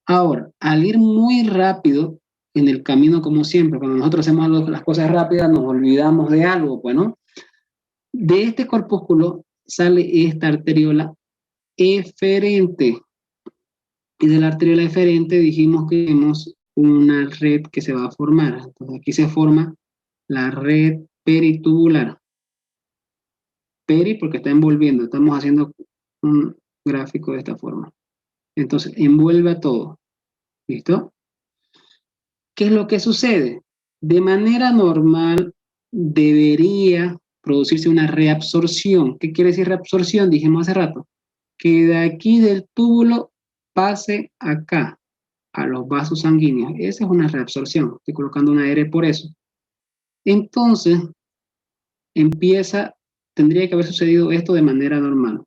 Ahora, al ir muy rápido en el camino, como siempre, cuando nosotros hacemos las cosas rápidas, nos olvidamos de algo, bueno, de este corpúsculo sale esta arteriola eferente. Y de la arteriola eferente dijimos que tenemos una red que se va a formar. Entonces aquí se forma la red peritubular. Peri porque está envolviendo, estamos haciendo un gráfico de esta forma. Entonces envuelve a todo. ¿Listo? ¿Qué es lo que sucede? De manera normal debería producirse una reabsorción. ¿Qué quiere decir reabsorción? Dijimos hace rato. Que de aquí del túbulo pase acá, a los vasos sanguíneos. Esa es una reabsorción. Estoy colocando una R por eso. Entonces, tendría que haber sucedido esto de manera normal.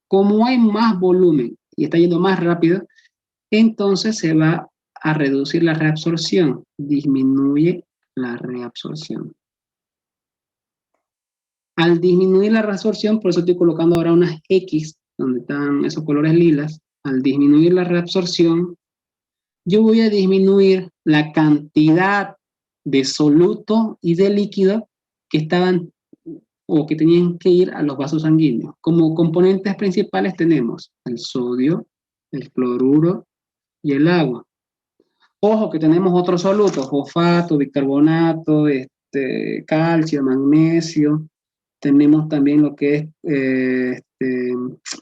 Como hay más volumen y está yendo más rápido, entonces se va a reducir la reabsorción. Disminuye la reabsorción. Al disminuir la reabsorción, por eso estoy colocando ahora unas X, donde están esos colores lilas, al disminuir la reabsorción, yo voy a disminuir la cantidad de soluto y de líquido que estaban o que tenían que ir a los vasos sanguíneos. Como componentes principales tenemos el sodio, el cloruro y el agua. Ojo que tenemos otros solutos, fosfato, bicarbonato, calcio, magnesio. Tenemos también lo que es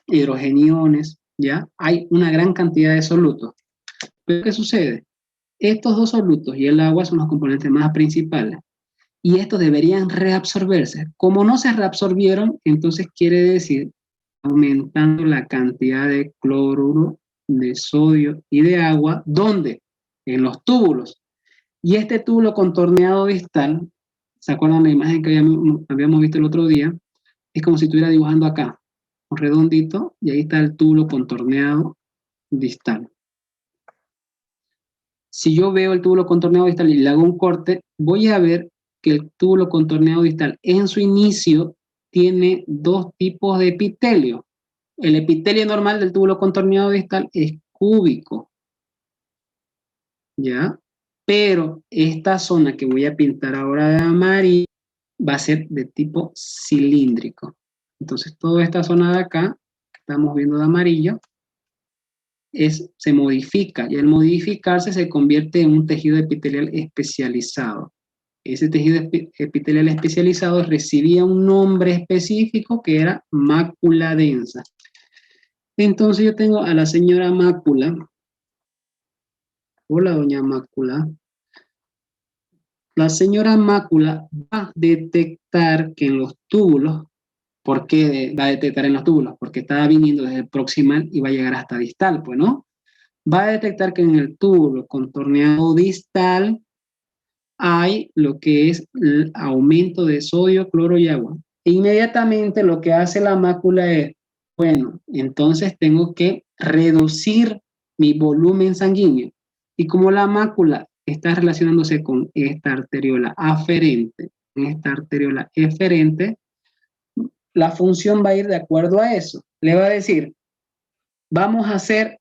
hidrogeniones, ¿ya? Hay una gran cantidad de solutos. ¿Pero qué sucede? Estos dos solutos y el agua son los componentes más principales. Y estos deberían reabsorberse. Como no se reabsorbieron, entonces quiere decir aumentando la cantidad de cloruro, de sodio y de agua. ¿Dónde? En los túbulos. Y este túbulo contorneado distal, ¿se acuerdan la imagen que habíamos visto el otro día? Es como si estuviera dibujando acá, un redondito, y ahí está el túbulo contorneado distal. Si yo veo el túbulo contorneado distal y le hago un corte, voy a ver que el túbulo contorneado distal en su inicio tiene dos tipos de epitelio. El epitelio normal del túbulo contorneado distal es cúbico, ¿ya? Pero esta zona que voy a pintar ahora de amarillo va a ser de tipo cilíndrico. Entonces toda esta zona de acá, que estamos viendo de amarillo, se modifica y al modificarse se convierte en un tejido epitelial especializado. Ese tejido epitelial especializado recibía un nombre específico que era mácula densa. Entonces yo tengo a la señora mácula. Hola, doña mácula. La señora mácula va a detectar que en los túbulos, ¿por qué va a detectar en los túbulos? Porque está viniendo desde el proximal y va a llegar hasta distal, pues, ¿no? Va a detectar que en el túbulo contorneado distal hay lo que es el aumento de sodio, cloro y agua. E inmediatamente lo que hace la mácula es, bueno, entonces tengo que reducir mi volumen sanguíneo. Y como la mácula está relacionándose con esta arteriola aferente, la función va a ir de acuerdo a eso. Le va a decir, vamos a hacer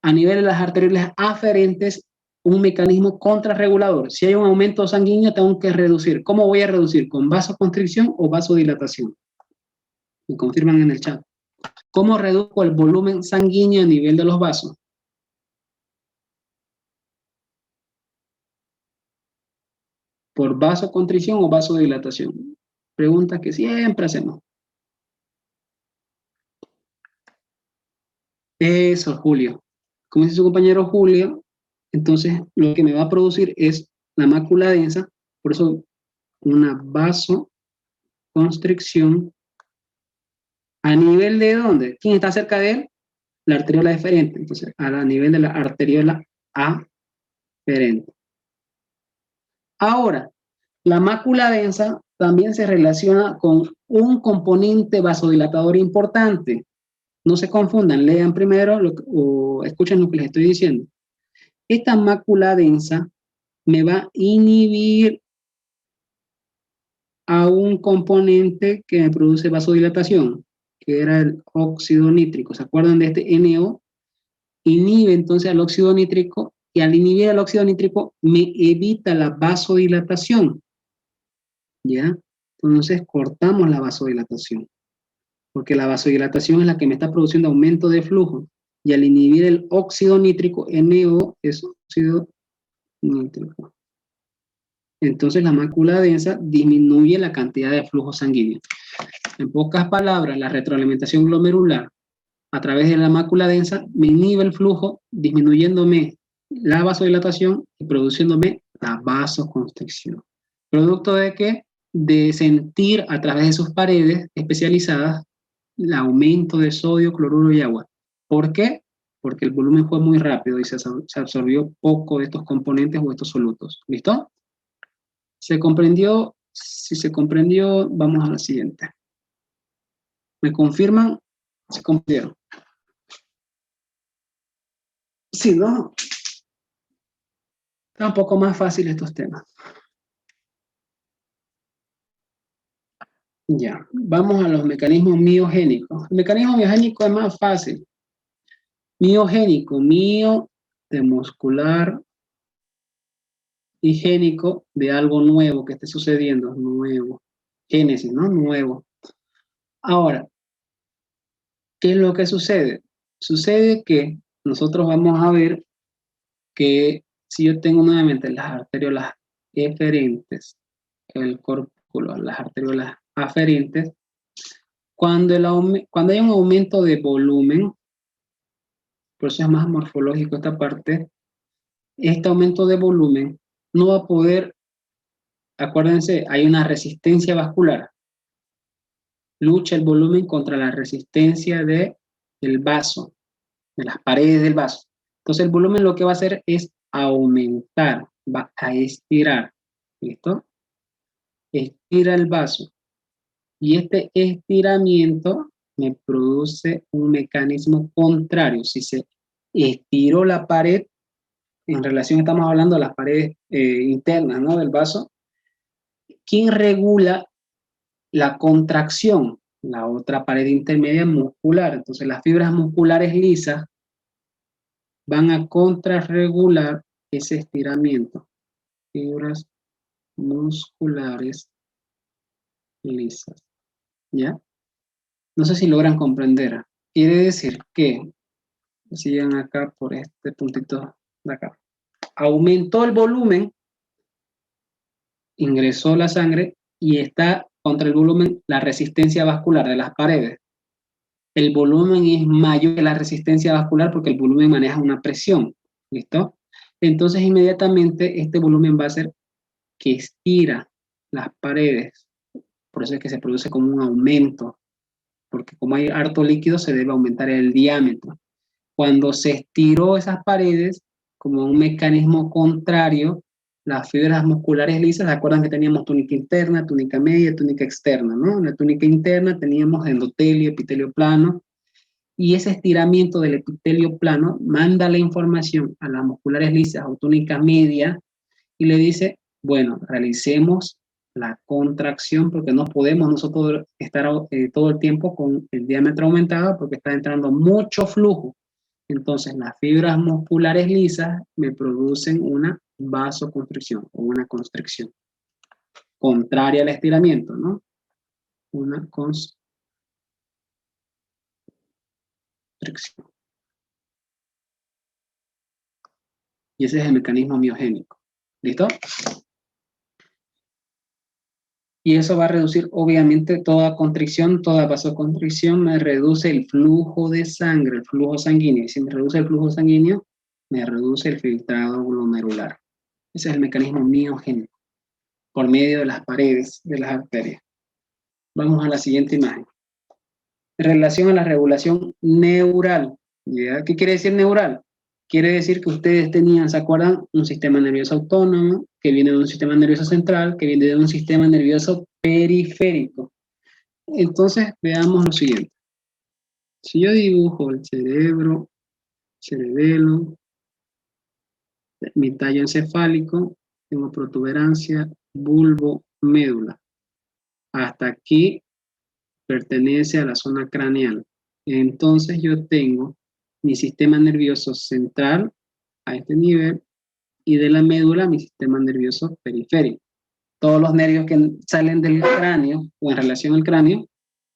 a nivel de las arteriolas aferentes un mecanismo contrarregulador. Si hay un aumento sanguíneo, tengo que reducir. ¿Cómo voy a reducir? ¿Con vasoconstricción o vasodilatación? Me confirman en el chat. ¿Cómo reduzco el volumen sanguíneo a nivel de los vasos? ¿Por vasoconstricción o vasodilatación? Pregunta que siempre hacemos. Eso, Julio. Como dice su compañero Julio, entonces lo que me va a producir es la mácula densa, por eso una vasoconstricción a nivel de ¿dónde? ¿Quién está cerca de él? La arteriola deferente, entonces a nivel de la arteriola aferente. Ahora, la mácula densa también se relaciona con un componente vasodilatador importante. No se confundan, lean primero o escuchen lo que les estoy diciendo. Esta mácula densa me va a inhibir a un componente que me produce vasodilatación, que era el óxido nítrico. ¿Se acuerdan de este NO? Inhibe entonces al óxido nítrico y al inhibir al óxido nítrico me evita la vasodilatación. ¿Ya? Entonces cortamos la vasodilatación, porque la vasodilatación es la que me está produciendo aumento de flujo y al inhibir el óxido nítrico, NO es óxido nítrico. Entonces la mácula densa disminuye la cantidad de flujo sanguíneo. En pocas palabras, la retroalimentación glomerular a través de la mácula densa me inhibe el flujo, disminuyéndome la vasodilatación y produciéndome la vasoconstricción. ¿Producto de qué? De sentir a través de sus paredes especializadas el aumento de sodio, cloruro y agua. ¿Por qué? Porque el volumen fue muy rápido y se absorbió poco de estos componentes o estos solutos. ¿Listo? ¿Se comprendió? Si se comprendió, vamos a la siguiente. ¿Me confirman? ¿Se comprendieron? Sí, ¿no? Está un poco más fácil estos temas. Ya, vamos a los mecanismos miogénicos. El mecanismo miogénico es más fácil. Miogénico, mío de muscular y génico de algo nuevo que esté sucediendo, nuevo. Génesis, ¿no? Nuevo. Ahora, ¿qué es lo que sucede? Sucede que nosotros vamos a ver que si yo tengo nuevamente las arteriolas eferentes, el corpúsculo, las arteriolas aferentes, cuando hay un aumento de volumen, por eso es más morfológico esta parte, este aumento de volumen no va a poder, acuérdense, hay una resistencia vascular, lucha el volumen contra la resistencia del vaso, de las paredes del vaso. Entonces el volumen lo que va a hacer es aumentar, va a estirar, ¿listo? Estira el vaso. Y este estiramiento me produce un mecanismo contrario. Si se estiró la pared, en relación estamos hablando de las paredes internas, ¿no? Del vaso, ¿quién regula la contracción? La otra pared intermedia muscular. Entonces las fibras musculares lisas van a contrarregular ese estiramiento. Fibras musculares lisas. ¿Ya? No sé si logran comprender. Quiere decir que, sigan acá por este puntito de acá, aumentó el volumen, ingresó la sangre y está contra el volumen la resistencia vascular de las paredes. El volumen es mayor que la resistencia vascular porque el volumen maneja una presión. ¿Listo? Entonces inmediatamente este volumen va a hacer que estira las paredes. Por eso es que se produce como un aumento, porque como hay harto líquido se debe aumentar el diámetro. Cuando se estiró esas paredes, como un mecanismo contrario, las fibras musculares lisas, ¿se acuerdan que teníamos túnica interna, túnica media, túnica externa, ¿no? En la túnica interna teníamos endotelio, epitelio plano, y ese estiramiento del epitelio plano manda la información a las musculares lisas o túnica media y le dice, bueno, realicemos la contracción porque no podemos nosotros estar todo el tiempo con el diámetro aumentado porque está entrando mucho flujo. Entonces, las fibras musculares lisas me producen una vasoconstricción o una constricción, contraria al estiramiento, ¿no? Una constricción. Y ese es el mecanismo miogénico. ¿Listo? Y eso va a reducir, obviamente, toda constricción, toda vasoconstricción me reduce el flujo de sangre, el flujo sanguíneo. Y si me reduce el flujo sanguíneo, me reduce el filtrado glomerular. Ese es el mecanismo miogénico, por medio de las paredes de las arterias. Vamos a la siguiente imagen. En relación a la regulación neural. ¿Ya? ¿Qué quiere decir neural? Quiere decir que ustedes tenían, ¿se acuerdan? Un sistema nervioso autónomo, que viene de un sistema nervioso central, que viene de un sistema nervioso periférico. Entonces, veamos lo siguiente. Si yo dibujo el cerebro, cerebelo, mi tallo encefálico, tengo protuberancia, bulbo, médula. Hasta aquí pertenece a la zona craneal. Entonces yo tengo mi sistema nervioso central a este nivel y de la médula mi sistema nervioso periférico. Todos los nervios que salen del cráneo o en relación al cráneo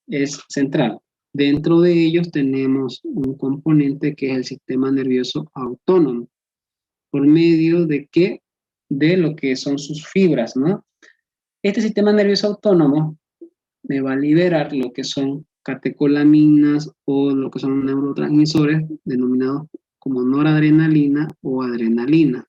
es central. Dentro de ellos tenemos un componente que es el sistema nervioso autónomo. ¿Por medio de qué? De lo que son sus fibras, ¿no? Este sistema nervioso autónomo me va a liberar lo que son catecolaminas o lo que son neurotransmisores denominados como noradrenalina o adrenalina.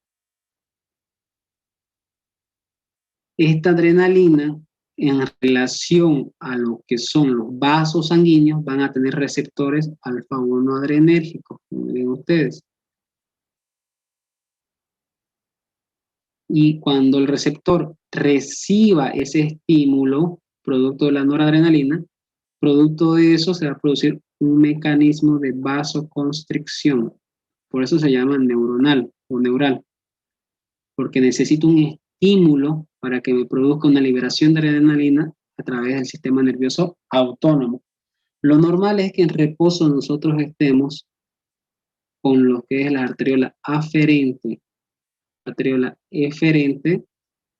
Esta adrenalina, en relación a lo que son los vasos sanguíneos, van a tener receptores alfa-1 adrenérgicos, como ven ustedes. Y cuando el receptor reciba ese estímulo, producto de la noradrenalina, producto de eso se va a producir un mecanismo de vasoconstricción. Por eso se llama neuronal o neural, porque necesito un estímulo para que me produzca una liberación de adrenalina a través del sistema nervioso autónomo. Lo normal es que en reposo nosotros estemos con lo que es la arteriola aferente, arteriola eferente,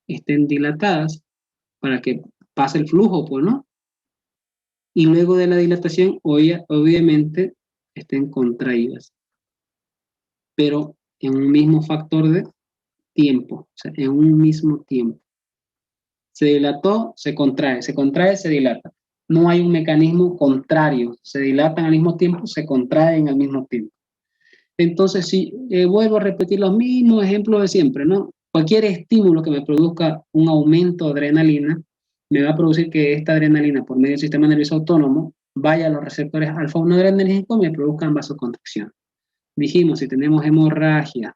estén dilatadas para que pase el flujo, pues, ¿no? Y luego de la dilatación, obviamente, estén contraídas, pero en un mismo factor de tiempo, o sea, en un mismo tiempo. Se dilató, se contrae, se dilata. No hay un mecanismo contrario, se dilatan al mismo tiempo, se contraen al mismo tiempo. Entonces, si vuelvo a repetir los mismos ejemplos de siempre, ¿no? Cualquier estímulo que me produzca un aumento de adrenalina, me va a producir que esta adrenalina, por medio del sistema nervioso autónomo, vaya a los receptores alfa-1 adrenérgicos y me produzcan vasoconstricción. Dijimos, si tenemos hemorragia,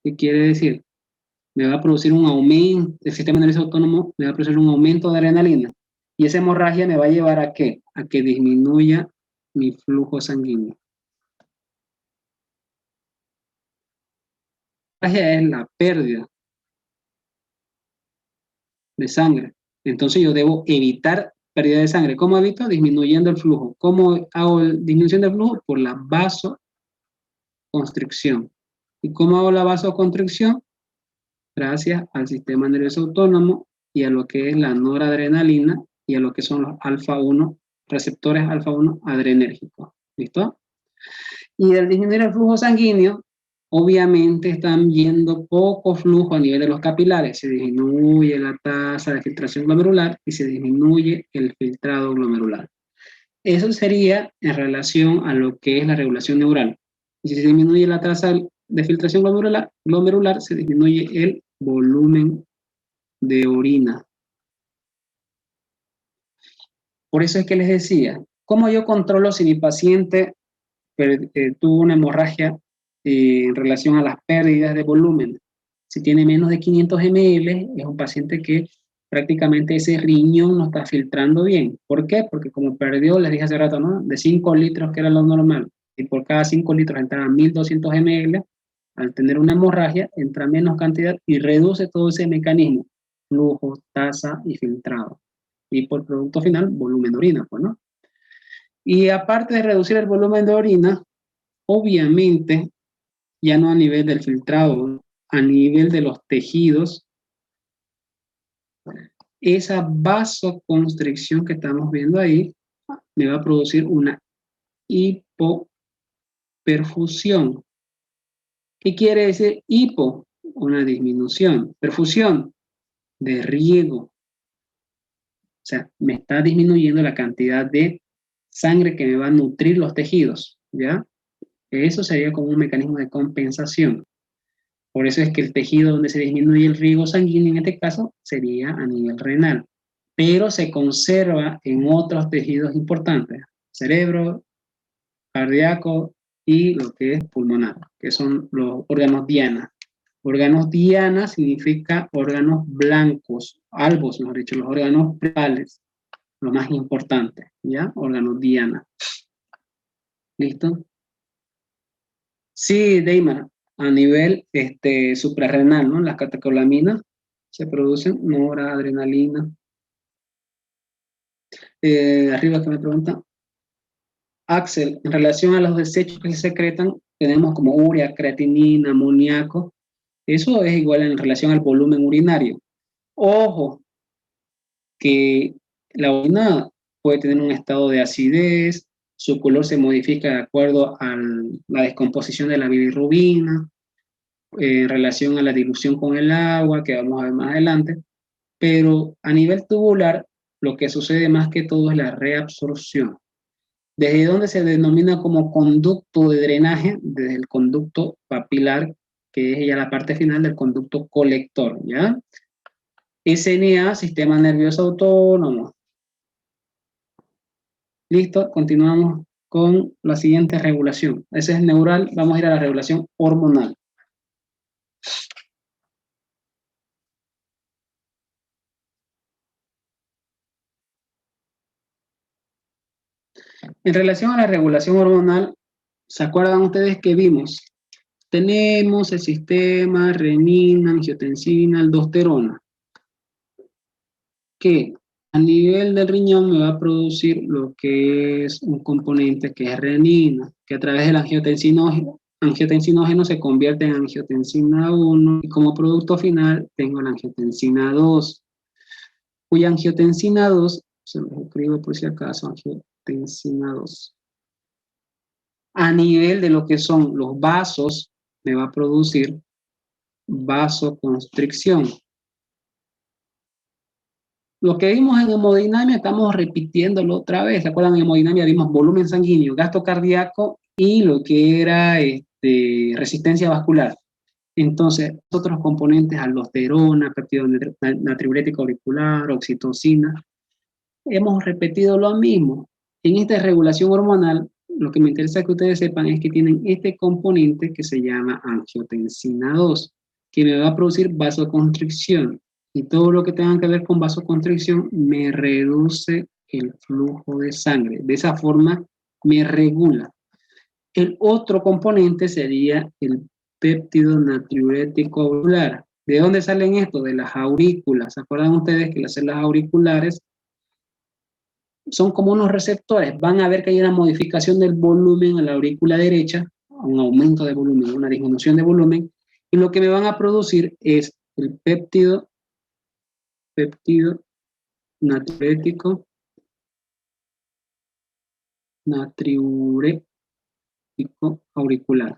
¿qué quiere decir? Me va a producir un aumento, el sistema nervioso autónomo me va a producir un aumento de adrenalina. Y esa hemorragia me va a llevar ¿a qué? A que disminuya mi flujo sanguíneo. La hemorragia es la pérdida de sangre. Entonces yo debo evitar pérdida de sangre. ¿Cómo evito? Disminuyendo el flujo. ¿Cómo hago disminución del flujo? Por la vasoconstricción. ¿Y cómo hago la vasoconstricción? Gracias al sistema nervioso autónomo y a lo que es la noradrenalina y a lo que son los alfa-1, receptores alfa-1 adrenérgicos. ¿Listo? Y al disminuir el flujo sanguíneo, obviamente están viendo poco flujo a nivel de los capilares, se disminuye la tasa de filtración glomerular y se disminuye el filtrado glomerular. Eso sería en relación a lo que es la regulación neural. Y si se disminuye la tasa de filtración glomerular, se disminuye el volumen de orina. Por eso es que les decía, ¿cómo yo controlo si mi paciente tuvo una hemorragia en relación a las pérdidas de volumen? Si tiene menos de 500 ml, es un paciente que prácticamente ese riñón no está filtrando bien. ¿Por qué? Porque como perdió, les dije hace rato, ¿no? De 5 litros, que era lo normal, y por cada 5 litros entraban 1200 ml, al tener una hemorragia, entra menos cantidad y reduce todo ese mecanismo, flujo, tasa y filtrado. Y por producto final, volumen de orina, pues, ¿no? Y aparte de reducir el volumen de orina, obviamente, ya no a nivel del filtrado, a nivel de los tejidos, esa vasoconstricción que estamos viendo ahí me va a producir una hipoperfusión. ¿Qué quiere decir hipo? Una disminución. Perfusión, de riego. O sea, me está disminuyendo la cantidad de sangre que me va a nutrir los tejidos, ¿ya? Eso sería como un mecanismo de compensación. Por eso es que el tejido donde se disminuye el riego sanguíneo en este caso sería a nivel renal, pero se conserva en otros tejidos importantes, cerebro, cardíaco y lo que es pulmonar, que son los órganos diana. Órganos diana significa órganos blancos, albos, mejor dicho, los órganos principales, lo más importante, ¿ya? Órganos diana. ¿Listo? Sí, Deimar, a nivel suprarrenal, ¿no? Las catecolaminas se producen, noradrenalina. Arriba que me pregunta, Axel, en relación a los desechos que se secretan, tenemos como urea, creatinina, amoníaco. Eso es igual en relación al volumen urinario. Ojo, que la orina puede tener un estado de acidez, su color se modifica de acuerdo a la descomposición de la bilirrubina, en relación a la dilución con el agua, que vamos a ver más adelante, pero a nivel tubular, lo que sucede más que todo es la reabsorción. ¿Desde donde se denomina como conducto de drenaje? Desde el conducto papilar, que es ya la parte final del conducto colector, ¿ya? SNA, Sistema Nervioso Autónomo. Listo, continuamos con la siguiente regulación. Ese es neural, vamos a ir a la regulación hormonal. En relación a la regulación hormonal, ¿se acuerdan ustedes que vimos? Tenemos el sistema renina, angiotensina, aldosterona, que a nivel del riñón me va a producir lo que es un componente que es renina, que a través del angiotensinógeno se convierte en angiotensina 1 y como producto final tengo la angiotensina 2, cuya angiotensina 2, se lo escribo por si acaso, angiotensina 2. A nivel de lo que son los vasos, me va a producir vasoconstricción. Lo que vimos en hemodinamia, estamos repitiéndolo otra vez. ¿Se acuerdan? En hemodinamia vimos volumen sanguíneo, gasto cardíaco y lo que era resistencia vascular. Entonces, otros componentes, aldosterona, péptido natriurético auricular, oxitocina, hemos repetido lo mismo. En esta regulación hormonal, lo que me interesa que ustedes sepan es que tienen este componente que se llama angiotensina 2, que me va a producir vasoconstricción. Y todo lo que tenga que ver con vasoconstricción me reduce el flujo de sangre. De esa forma me regula. El otro componente sería el péptido natriurético auricular. ¿De dónde salen estos? De las aurículas. ¿Se acuerdan ustedes que las células auriculares son como unos receptores? Van a ver que hay una modificación del volumen en la aurícula derecha, un aumento de volumen, una disminución de volumen, y lo que me van a producir es el péptido natriurético auricular.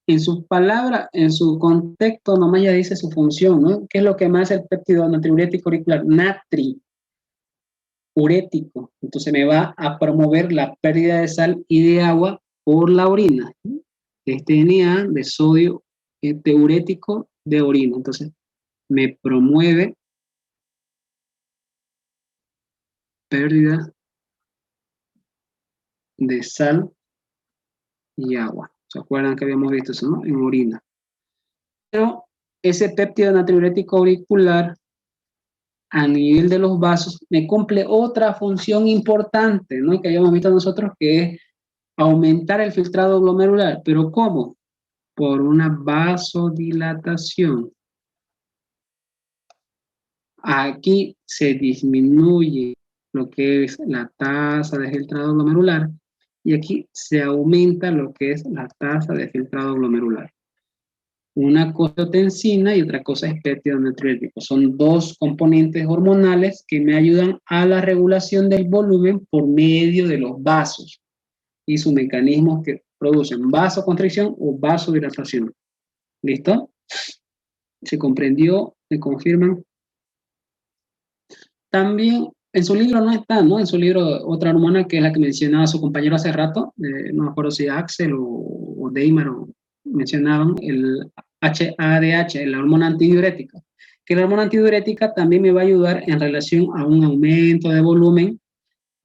En sus palabras, en su contexto, nomás ya dice su función, ¿no? ¿Qué es lo que más hace el péptido natriurético auricular? Natriurético. Entonces me va a promover la pérdida de sal y de agua por la orina. Na de sodio diurético de orina. Entonces me promueve pérdida de sal y agua. ¿Se acuerdan que habíamos visto eso, no? En orina. Pero ese péptido natriurético auricular a nivel de los vasos me cumple otra función importante, ¿no? Que habíamos visto nosotros, que es aumentar el filtrado glomerular. ¿Pero cómo? Por una vasodilatación. Aquí se disminuye lo que es la tasa de filtrado glomerular y aquí se aumenta lo que es la tasa de filtrado glomerular. Una cosa es tensina y otra cosa es péptido natriurético. Son dos componentes hormonales que me ayudan a la regulación del volumen por medio de los vasos y sus mecanismos que producen vasoconstricción o vasodilatación. ¿Listo? ¿Se comprendió? ¿Me confirman? También en su libro no está, ¿no? En su libro otra hormona que es la que mencionaba su compañero hace rato, no me acuerdo si Axel o Deimar mencionaban, el HADH, la hormona antidiurética. Que la hormona antidiurética también me va a ayudar en relación a un aumento de volumen,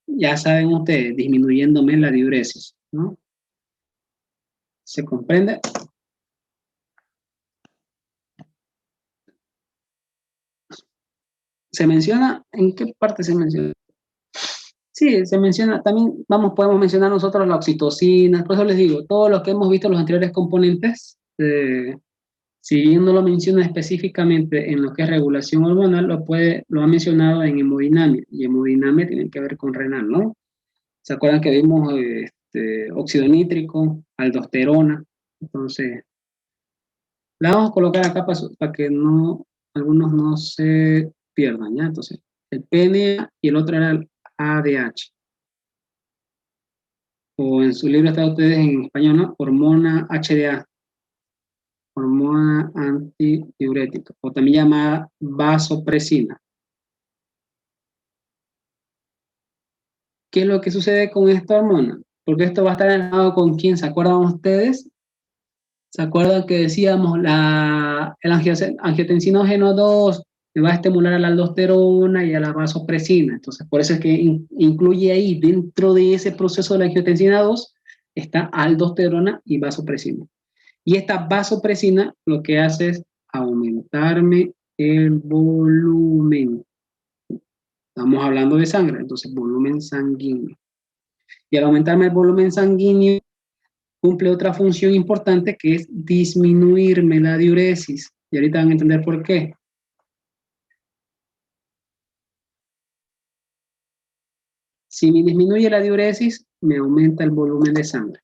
ya saben ustedes, disminuyéndome la diuresis, ¿no? ¿Se comprende? ¿Se menciona? ¿En qué parte se menciona? Sí, se menciona, también podemos mencionar nosotros la oxitocina, por eso les digo, todo lo que hemos visto en los anteriores componentes, si bien no lo menciona específicamente en lo que es regulación hormonal, lo ha mencionado en hemodinamia, y hemodinamia tiene que ver con renal, ¿no? ¿Se acuerdan que vimos óxido nítrico, aldosterona? Entonces, la vamos a colocar acá para que no, algunos no se pierdan, ¿ya? Entonces, el PNA y el otro era el ADH. O en su libro está ustedes en español, ¿no? Hormona HDA, hormona antidiurética, o también llamada vasopresina. ¿Qué es lo que sucede con esta hormona? Porque esto va a estar relacionado con quién, ¿se acuerdan ustedes? ¿Se acuerdan que decíamos el angiotensinógeno 2 me va a estimular a la aldosterona y a la vasopresina? Entonces, por eso es que incluye ahí, dentro de ese proceso de la angiotensina 2, está aldosterona y vasopresina. Y esta vasopresina lo que hace es aumentarme el volumen. Estamos hablando de sangre, entonces volumen sanguíneo. Y al aumentarme el volumen sanguíneo, cumple otra función importante que es disminuirme la diuresis. Y ahorita van a entender por qué. Si me disminuye la diuresis, me aumenta el volumen de sangre.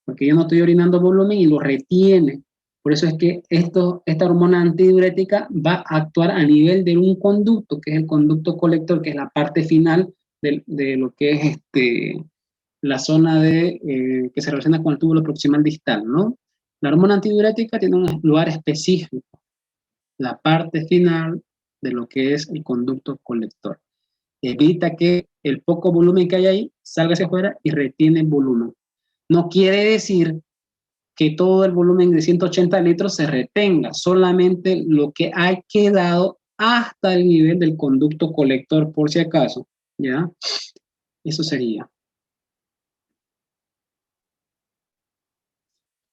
Porque yo no estoy orinando volumen y lo retiene. Por eso es que esta hormona antidiurética va a actuar a nivel de un conducto, que es el conducto colector, que es la parte final de lo que es la zona que se relaciona con el túbulo proximal distal, ¿no? La hormona antidiurética tiene un lugar específico, la parte final de lo que es el conducto colector. Evita que el poco volumen que hay ahí salga hacia afuera y retiene volumen. No quiere decir que todo el volumen de 180 litros se retenga, solamente lo que ha quedado hasta el nivel del conducto colector, por si acaso, ¿ya? Eso sería.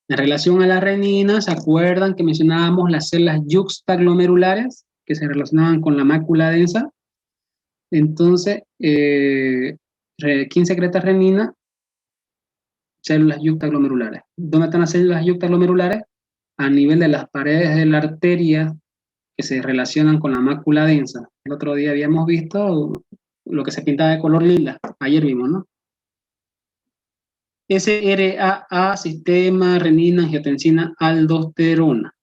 En relación a la renina, ¿se acuerdan que mencionábamos las células yuxtaglomerulares que se relacionaban con la mácula densa? Entonces, ¿quién secreta renina? Células yuxtaglomerulares. ¿Dónde están las células yuxtaglomerulares? A nivel de las paredes de la arteria que se relacionan con la mácula densa. El otro día habíamos visto lo que se pintaba de color lila, ayer vimos, ¿no? SRAA, sistema renina, angiotensina, aldosterona.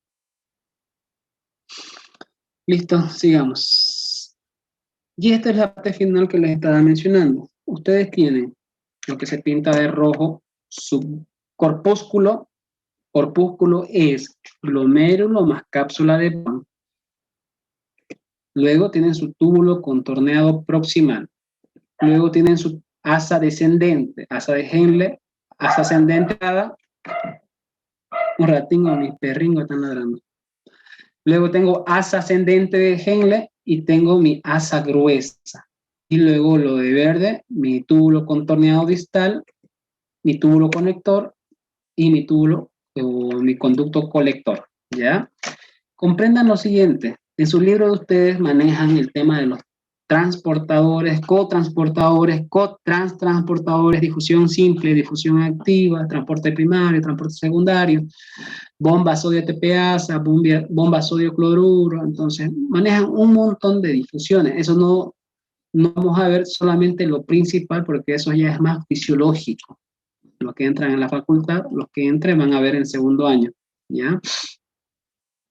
Listo, sigamos. Y esta es la parte final que les estaba mencionando. Ustedes tienen lo que se pinta de rojo, su corpúsculo. Corpúsculo es glomérulo más cápsula de Bowman. Luego tienen su túbulo contorneado proximal. Luego tienen su asa descendente, asa de Henle, asa ascendente. Un ratingo, mis perringos están ladrando. Luego tengo asa ascendente de Henle y tengo mi asa gruesa. Y luego lo de verde, mi túbulo contorneado distal, mi túbulo conector y mi túbulo o mi conducto colector. ¿Ya? Comprendan lo siguiente. En su libro de ustedes manejan el tema de los transportadores, cotransportadores, difusión simple, difusión activa, transporte primario, transporte secundario, bomba sodio TPasa, bomba sodio cloruro. Entonces, manejan un montón de difusiones. Eso no vamos a ver solamente lo principal porque eso ya es más fisiológico. los que entran en la facultad, los que entren van a ver en segundo año, ¿ya?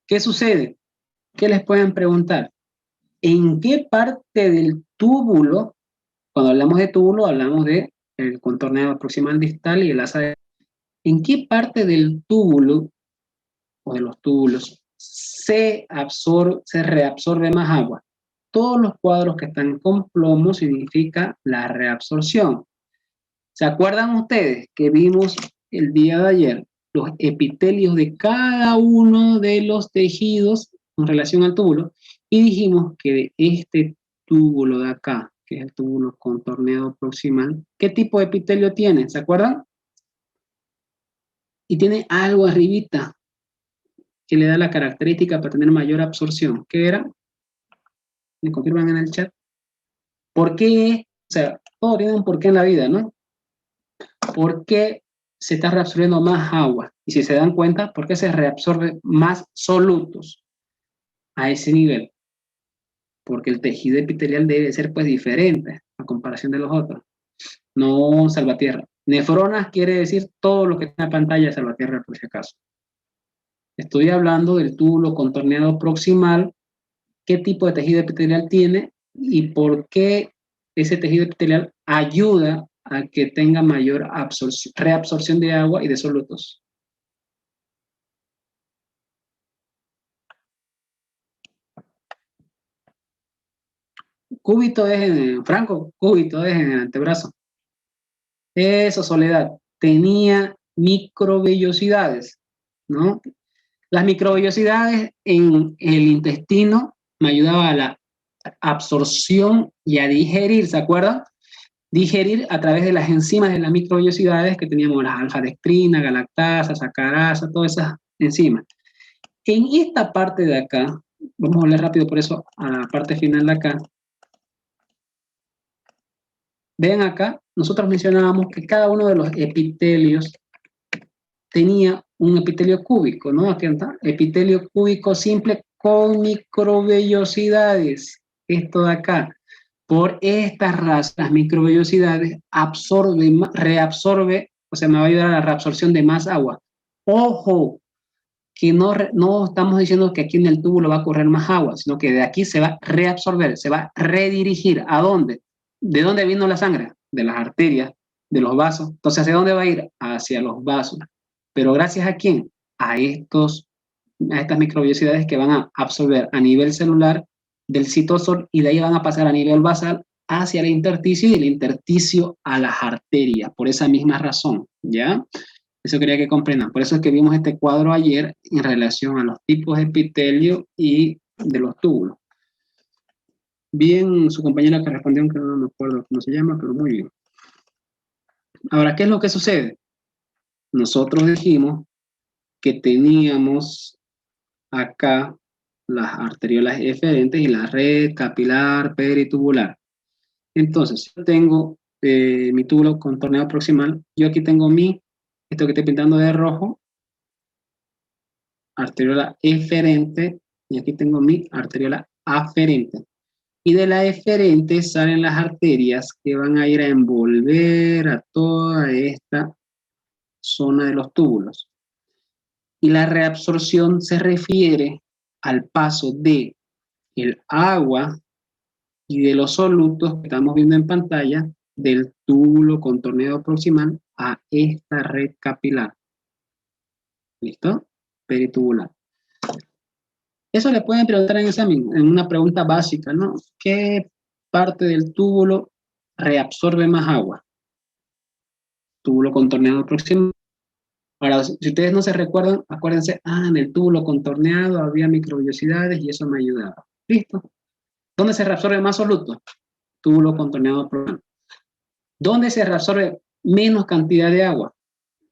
¿Qué sucede? ¿Qué les pueden preguntar? ¿En qué parte del túbulo, cuando hablamos de túbulo, hablamos de el contorneo proximal distal y el asa de... ¿En qué parte del túbulo o de los túbulos se reabsorbe más agua? Todos los cuadros que están con plomo significa la reabsorción. ¿Se acuerdan ustedes que vimos el día de ayer los epitelios de cada uno de los tejidos en relación al túbulo? Y dijimos que de este túbulo de acá, que es el túbulo contorneado proximal, ¿qué tipo de epitelio tiene? ¿Se acuerdan? Y tiene algo arribita que le da la característica para tener mayor absorción. ¿Qué era? ¿Me confirman en el chat? ¿Por qué? O sea, todo tiene un porqué en la vida, ¿no? ¿Por qué se está reabsorbiendo más agua? Y si se dan cuenta, ¿por qué se reabsorbe más solutos a ese nivel? Porque el tejido epitelial debe ser pues diferente a comparación de los otros. No salvatierra. Nefronas quiere decir todo lo que está en la pantalla de salvatierra, por si acaso. Estoy hablando del túbulo contorneado proximal, qué tipo de tejido epitelial tiene y por qué ese tejido epitelial ayuda a que tenga mayor reabsorción de agua y de solutos. Cúbito es Franco, cúbito es en el antebrazo. Eso, Soledad, tenía microvellosidades, ¿no? Las microvellosidades en el intestino me ayudaban a la absorción y a digerir, ¿se acuerdan? Digerir a través de las enzimas de las microvellosidades que teníamos las alfa-dextrina, galactasa, sacarasa, todas esas enzimas. En esta parte de acá, vamos a hablar rápido por eso a la parte final de acá. Ven acá, nosotros mencionábamos que cada uno de los epitelios tenía un epitelio cúbico, ¿no? Aquí está, epitelio cúbico simple con microvellosidades. Esto de acá. Por estas razones, las microvellosidades reabsorbe, o sea, me va a ayudar a la reabsorción de más agua. Ojo, que no estamos diciendo que aquí en el túbulo va a correr más agua, sino que de aquí se va a reabsorber, se va a redirigir. ¿A dónde? ¿De dónde vino la sangre? De las arterias, de los vasos. Entonces, ¿hacia dónde va a ir? Hacia los vasos. Pero ¿gracias a quién? A estas microvellosidades que van a absorber a nivel celular del citosol y de ahí van a pasar a nivel basal hacia el intersticio y del intersticio a las arterias, por esa misma razón, ¿ya? Eso quería que comprendan. Por eso es que vimos este cuadro ayer en relación a los tipos de epitelio y de los túbulos. Bien, su compañera que respondió, aunque no me acuerdo cómo se llama, pero muy bien. Ahora, ¿qué es lo que sucede? Nosotros dijimos que teníamos acá las arteriolas eferentes y la red capilar peritubular. Entonces, yo tengo mi túbulo contorneado proximal. Yo aquí tengo esto que estoy pintando de rojo, arteriola eferente, y aquí tengo mi arteriola aferente. Y de la eferente salen las arterias que van a ir a envolver a toda esta zona de los túbulos. Y la reabsorción se refiere al paso de el agua y de los solutos que estamos viendo en pantalla del túbulo contorneado proximal a esta red capilar. ¿Listo? Peritubular. Eso le pueden preguntar en examen, en una pregunta básica, ¿no? ¿Qué parte del túbulo reabsorbe más agua? Túbulo contorneado proximal. Ahora, si ustedes no se recuerdan, acuérdense, en el túbulo contorneado había microvellosidades y eso me ayudaba. ¿Listo? ¿Dónde se reabsorbe más soluto? Túbulo contorneado proximal. ¿Dónde se reabsorbe menos cantidad de agua?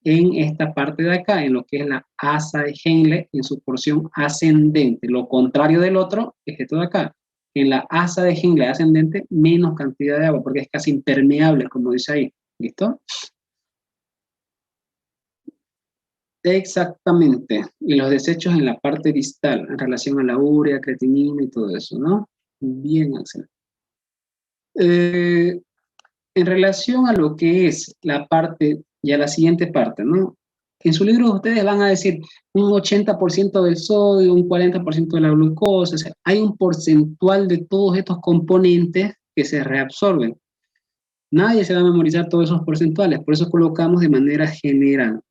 En esta parte de acá, en lo que es la asa de Henle en su porción ascendente. Lo contrario del otro es esto de acá. En la asa de Henle ascendente, menos cantidad de agua, porque es casi impermeable, como dice ahí. ¿Listo? Exactamente. Y los desechos en la parte distal, en relación a la urea, creatinina y todo eso, ¿no? Bien, Axel. En relación a lo que es la parte Y a la siguiente parte, ¿no? En su libro ustedes van a decir un 80% del sodio, un 40% de la glucosa, o sea, hay un porcentual de todos estos componentes que se reabsorben. Nadie se va a memorizar todos esos porcentuales, por eso colocamos de manera general.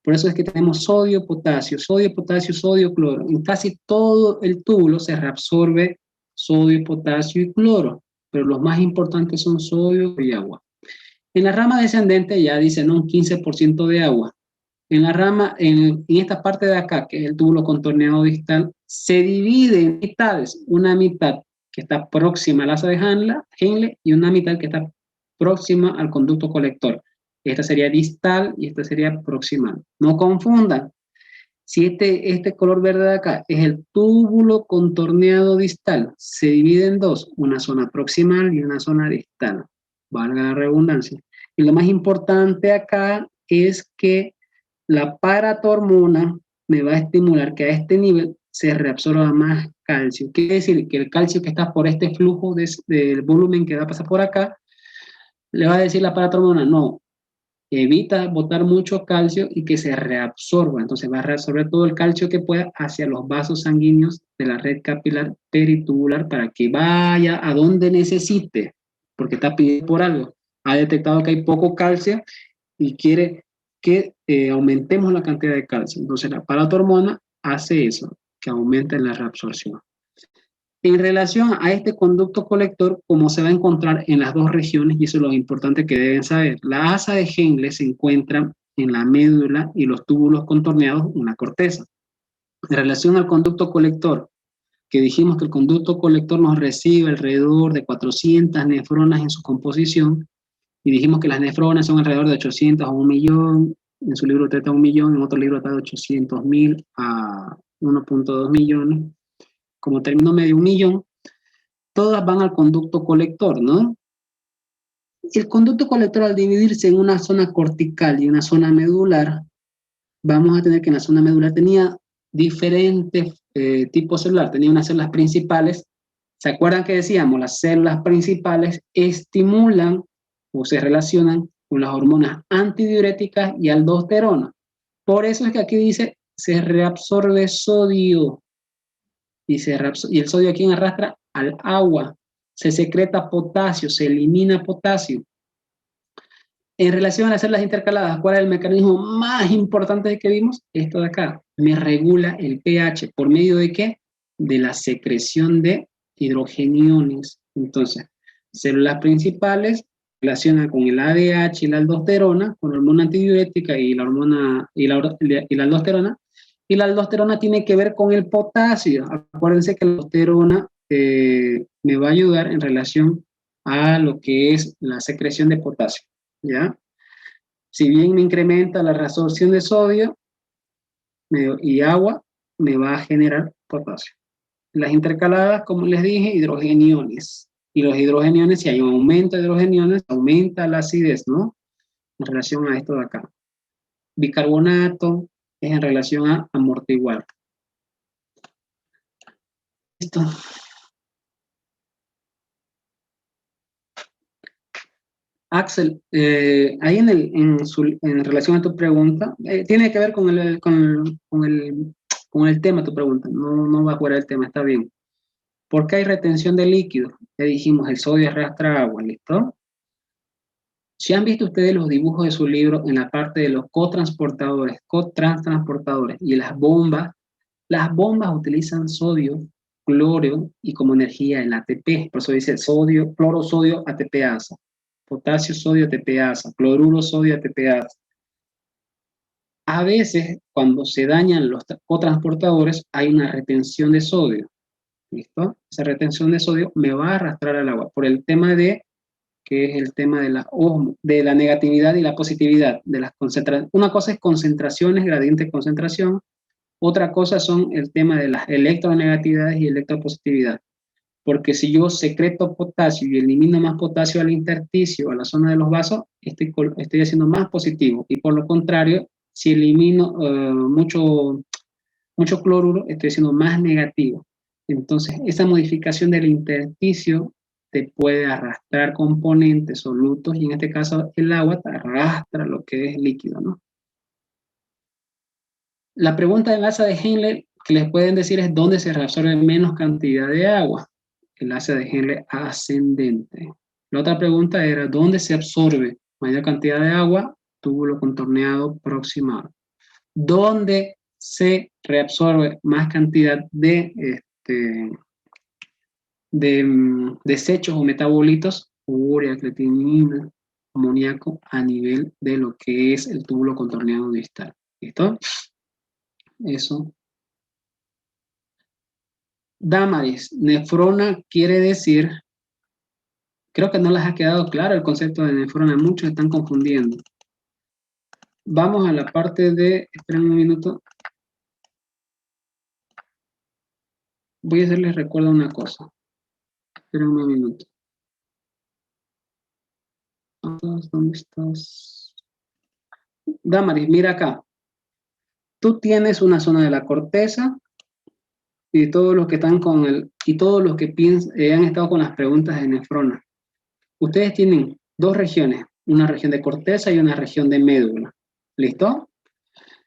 Por eso es que tenemos sodio, potasio, sodio, cloro. En casi todo el túbulo se reabsorbe sodio, potasio y cloro, pero los más importantes son sodio y agua. En la rama descendente ya dice, ¿no? Un 15% de agua. En la rama, en esta parte de acá, que es el túbulo contorneado distal, se divide en mitades. Una mitad que está próxima al asa de Henle y una mitad que está próxima al conducto colector. Esta sería distal y esta sería proximal. No confundan. Si este color verde de acá es el túbulo contorneado distal, se divide en dos, una zona proximal y una zona distal. Valga la redundancia. Y lo más importante acá es que la paratormona me va a estimular que a este nivel se reabsorba más calcio. Quiere decir que el calcio que está por este flujo del volumen que va a pasar por acá, le va a decir la paratormona, no, evita botar mucho calcio y que se reabsorba. Entonces va a reabsorber todo el calcio que pueda hacia los vasos sanguíneos de la red capilar peritubular para que vaya a donde necesite, porque está pidiendo por algo. Ha detectado que hay poco calcio y quiere que aumentemos la cantidad de calcio. Entonces la paratormona hace eso, que aumente la reabsorción. En relación a este conducto colector, como se va a encontrar en las dos regiones, y eso es lo importante que deben saber, la asa de Henle se encuentra en la médula y los túbulos contorneados en la corteza. En relación al conducto colector, que dijimos que el conducto colector nos recibe alrededor de 400 nefronas en su composición, y dijimos que las nefronas son alrededor de 800 a 1 millón, en su libro trata 1 millón, en otro libro está de 800.000 a 1.2 millones, como término medio 1 millón, todas van al conducto colector, ¿no? El conducto colector, al dividirse en una zona cortical y una zona medular, vamos a tener que en la zona medular tenía diferentes tipos celulares. Tenía unas células principales. ¿Se acuerdan que decíamos? Las células principales estimulan o se relacionan con las hormonas antidiuréticas y aldosterona. Por eso es que aquí dice, se reabsorbe sodio. Y el sodio, ¿a quién arrastra? Al agua. Se secreta potasio, se elimina potasio. En relación a las células intercaladas, ¿cuál es el mecanismo más importante que vimos? Esto de acá. Me regula el pH. ¿Por medio de qué? De la secreción de hidrogeniones. Entonces, células principales relacionan con el ADH y la aldosterona, con la hormona antidiurética y la hormona y la aldosterona. Y la aldosterona tiene que ver con el potasio. Acuérdense que la aldosterona me va a ayudar en relación a lo que es la secreción de potasio. ¿Ya? Si bien me incrementa la reabsorción de sodio y agua, me va a generar potasio. Las intercaladas, como les dije, hidrogeniones. Y los hidrogeniones, si hay un aumento de hidrogeniones, aumenta la acidez, ¿no? En relación a esto de acá. Bicarbonato es en relación a amortiguar. Listo. Axel, ahí en relación a tu pregunta, tiene que ver con el tema de tu pregunta, no va fuera del tema, está bien. ¿Por qué hay retención de líquidos? Ya dijimos, el sodio arrastra agua, ¿listo? Si han visto ustedes los dibujos de su libro en la parte de los cotransportadores, cotrans-transportadores y las bombas utilizan sodio, cloro y como energía el ATP, por eso dice sodio, cloro, sodio, ATPasa. Potasio, sodio, ATPasa, cloruro, sodio, ATPasa. A veces, cuando se dañan los cotransportadores, hay una retención de sodio. ¿Listo? Esa retención de sodio me va a arrastrar al agua por el tema que es el tema de la negatividad y la positividad, de las concentraciones. Una cosa es concentraciones, gradiente de concentración, otra cosa son el tema de las electronegatividades y electropositividad. Porque si yo secreto potasio y elimino más potasio al intersticio, a la zona de los vasos, estoy haciendo más positivo. Y por lo contrario, si elimino mucho cloruro, estoy haciendo más negativo. Entonces, esa modificación del intersticio te puede arrastrar componentes solutos y en este caso el agua te arrastra lo que es líquido, ¿no? La pregunta del asa de Henle que les pueden decir es dónde se reabsorbe menos cantidad de agua. El asa de Henle ascendente. La otra pregunta era ¿dónde se absorbe mayor cantidad de agua? Túbulo contorneado proximal. ¿Dónde se reabsorbe más cantidad de desechos o metabolitos? Urea, creatinina, amoníaco a nivel de lo que es el túbulo contorneado distal. ¿Listo? Eso. Damaris, nefrona quiere decir, creo que no les ha quedado claro el concepto de nefrona, muchos están confundiendo. Vamos a la parte de, esperen un minuto. Voy a hacerles recuerdo una cosa. Esperen un minuto. ¿Dónde estás? Damaris, mira acá. Tú tienes una zona de la corteza y todos los que están con todos los que han estado con las preguntas de nefrona. Ustedes tienen dos regiones, una región de corteza y una región de médula. ¿Listo?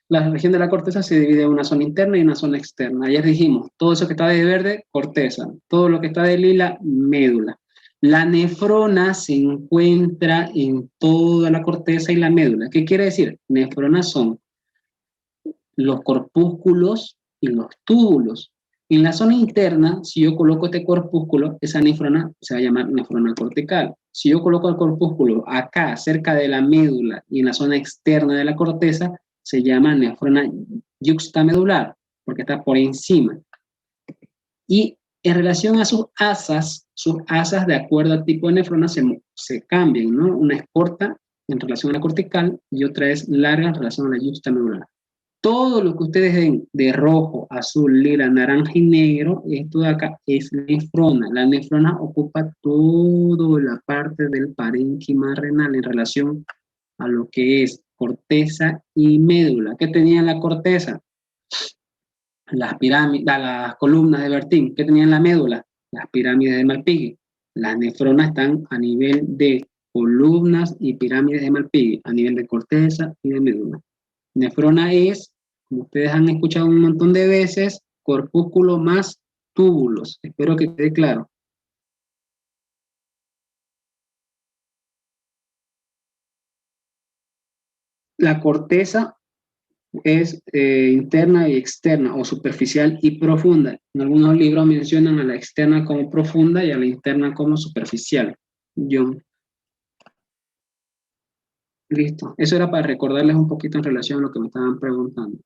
La región de la corteza se divide en una zona interna y una zona externa. Ayer dijimos, todo eso que está de verde, corteza. Todo lo que está de lila, médula. La nefrona se encuentra en toda la corteza y la médula. ¿Qué quiere decir? Nefronas son los corpúsculos y los túbulos. En la zona interna, si yo coloco este corpúsculo, esa nefrona se va a llamar nefrona cortical. Si yo coloco el corpúsculo acá, cerca de la médula y en la zona externa de la corteza, se llama nefrona yuxtamedular, porque está por encima. Y en relación a sus asas de acuerdo al tipo de nefrona se cambian, ¿no? Una es corta en relación a la cortical y otra es larga en relación a la yuxtamedular. Todo lo que ustedes ven de rojo, azul, lila, naranja y negro, esto de acá es nefrona. La nefrona ocupa toda la parte del parénquima renal en relación a lo que es corteza y médula. ¿Qué tenía en la corteza? Las pirámides, las columnas de Bertin. ¿Qué tenía en la médula? Las pirámides de Malpighi. Las nefronas están a nivel de columnas y pirámides de Malpighi, a nivel de corteza y de médula. Nefrona es, como ustedes han escuchado un montón de veces, corpúsculo más túbulos. Espero que quede claro. La corteza es interna y externa, o superficial y profunda. En algunos libros mencionan a la externa como profunda y a la interna como superficial. John. Listo. Eso era para recordarles un poquito en relación a lo que me estaban preguntando.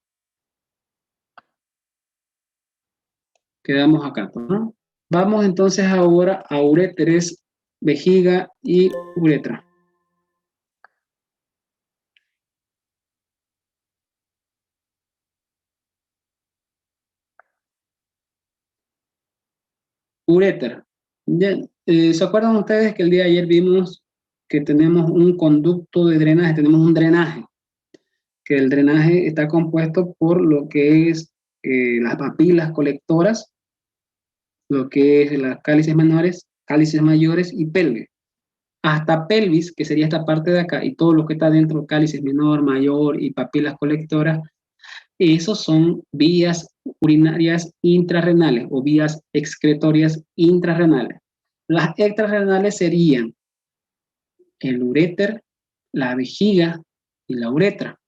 Quedamos acá, ¿no? Vamos entonces ahora a uréteres, vejiga y uretra. Uréter. ¿Se acuerdan ustedes que el día de ayer vimos que tenemos un conducto de drenaje, tenemos un drenaje, que el drenaje está compuesto por lo que es las papilas colectoras, lo que es las cálices menores, cálices mayores y pelvis. Hasta pelvis, que sería esta parte de acá, y todo lo que está dentro, cálices menor, mayor y papilas colectoras, esos son vías urinarias intrarrenales o vías excretorias intrarrenales. Las extrarrenales serían el uréter, la vejiga y la uretra.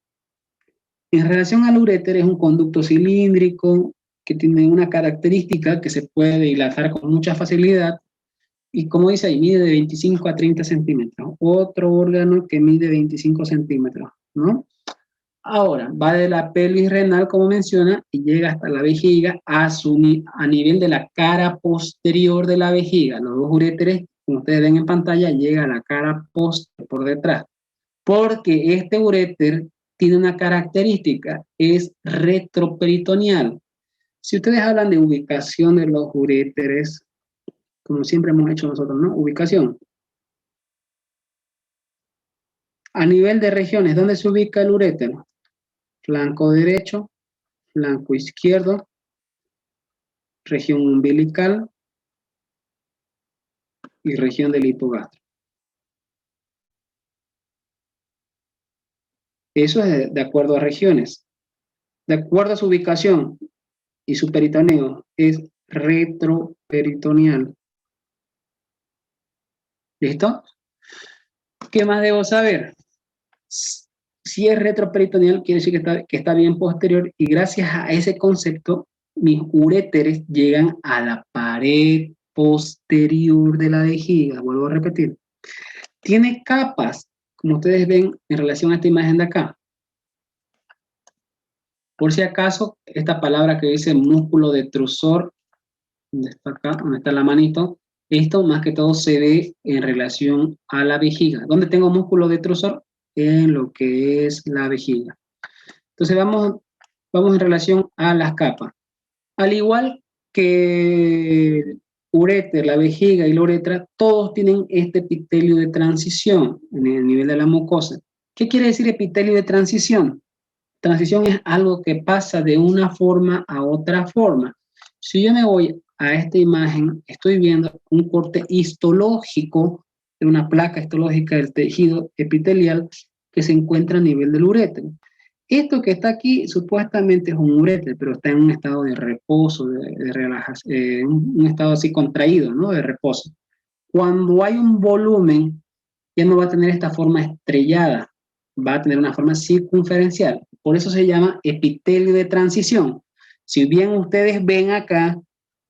En relación al uréter es un conducto cilíndrico que tiene una característica que se puede dilatar con mucha facilidad y como dice ahí, mide de 25 a 30 centímetros. Otro órgano que mide 25 centímetros, ¿no? Ahora, va de la pelvis renal, como menciona, y llega hasta la vejiga a nivel de la cara posterior de la vejiga. Los dos uréteres, como ustedes ven en pantalla, llega a la cara posterior por detrás. Porque este uréter tiene una característica, es retroperitoneal. Si ustedes hablan de ubicación de los uréteres, como siempre hemos hecho nosotros, ¿no? Ubicación. A nivel de regiones, ¿dónde se ubica el uréter? Flanco derecho, flanco izquierdo, región umbilical y región del hipogastro. Eso es de acuerdo a regiones. De acuerdo a su ubicación y su peritoneo, es retroperitoneal. ¿Listo? ¿Qué más debo saber? Si es retroperitoneal, quiere decir que está bien posterior, y gracias a ese concepto, mis uréteres llegan a la pared posterior de la vejiga. Vuelvo a repetir. Tiene capas, como ustedes ven en relación a esta imagen de acá. Por si acaso, esta palabra que dice músculo detrusor, ¿dónde está acá? ¿Dónde está la manito? Esto más que todo se ve en relación a la vejiga. ¿Dónde tengo músculo detrusor? En lo que es la vejiga. Entonces vamos en relación a las capas. Al igual que uréter, la vejiga y la uretra, todos tienen este epitelio de transición en el nivel de la mucosa. ¿Qué quiere decir epitelio de transición? Transición es algo que pasa de una forma a otra forma. Si yo me voy a esta imagen, estoy viendo un corte histológico de una placa histológica del tejido epitelial que se encuentra a nivel del uréter. Esto que está aquí supuestamente es un uréter, pero está en un estado de reposo, de relajación, un estado así contraído, ¿no? De reposo. Cuando hay un volumen, ya no va a tener esta forma estrellada, va a tener una forma circunferencial. Por eso se llama epitelio de transición. Si bien ustedes ven acá,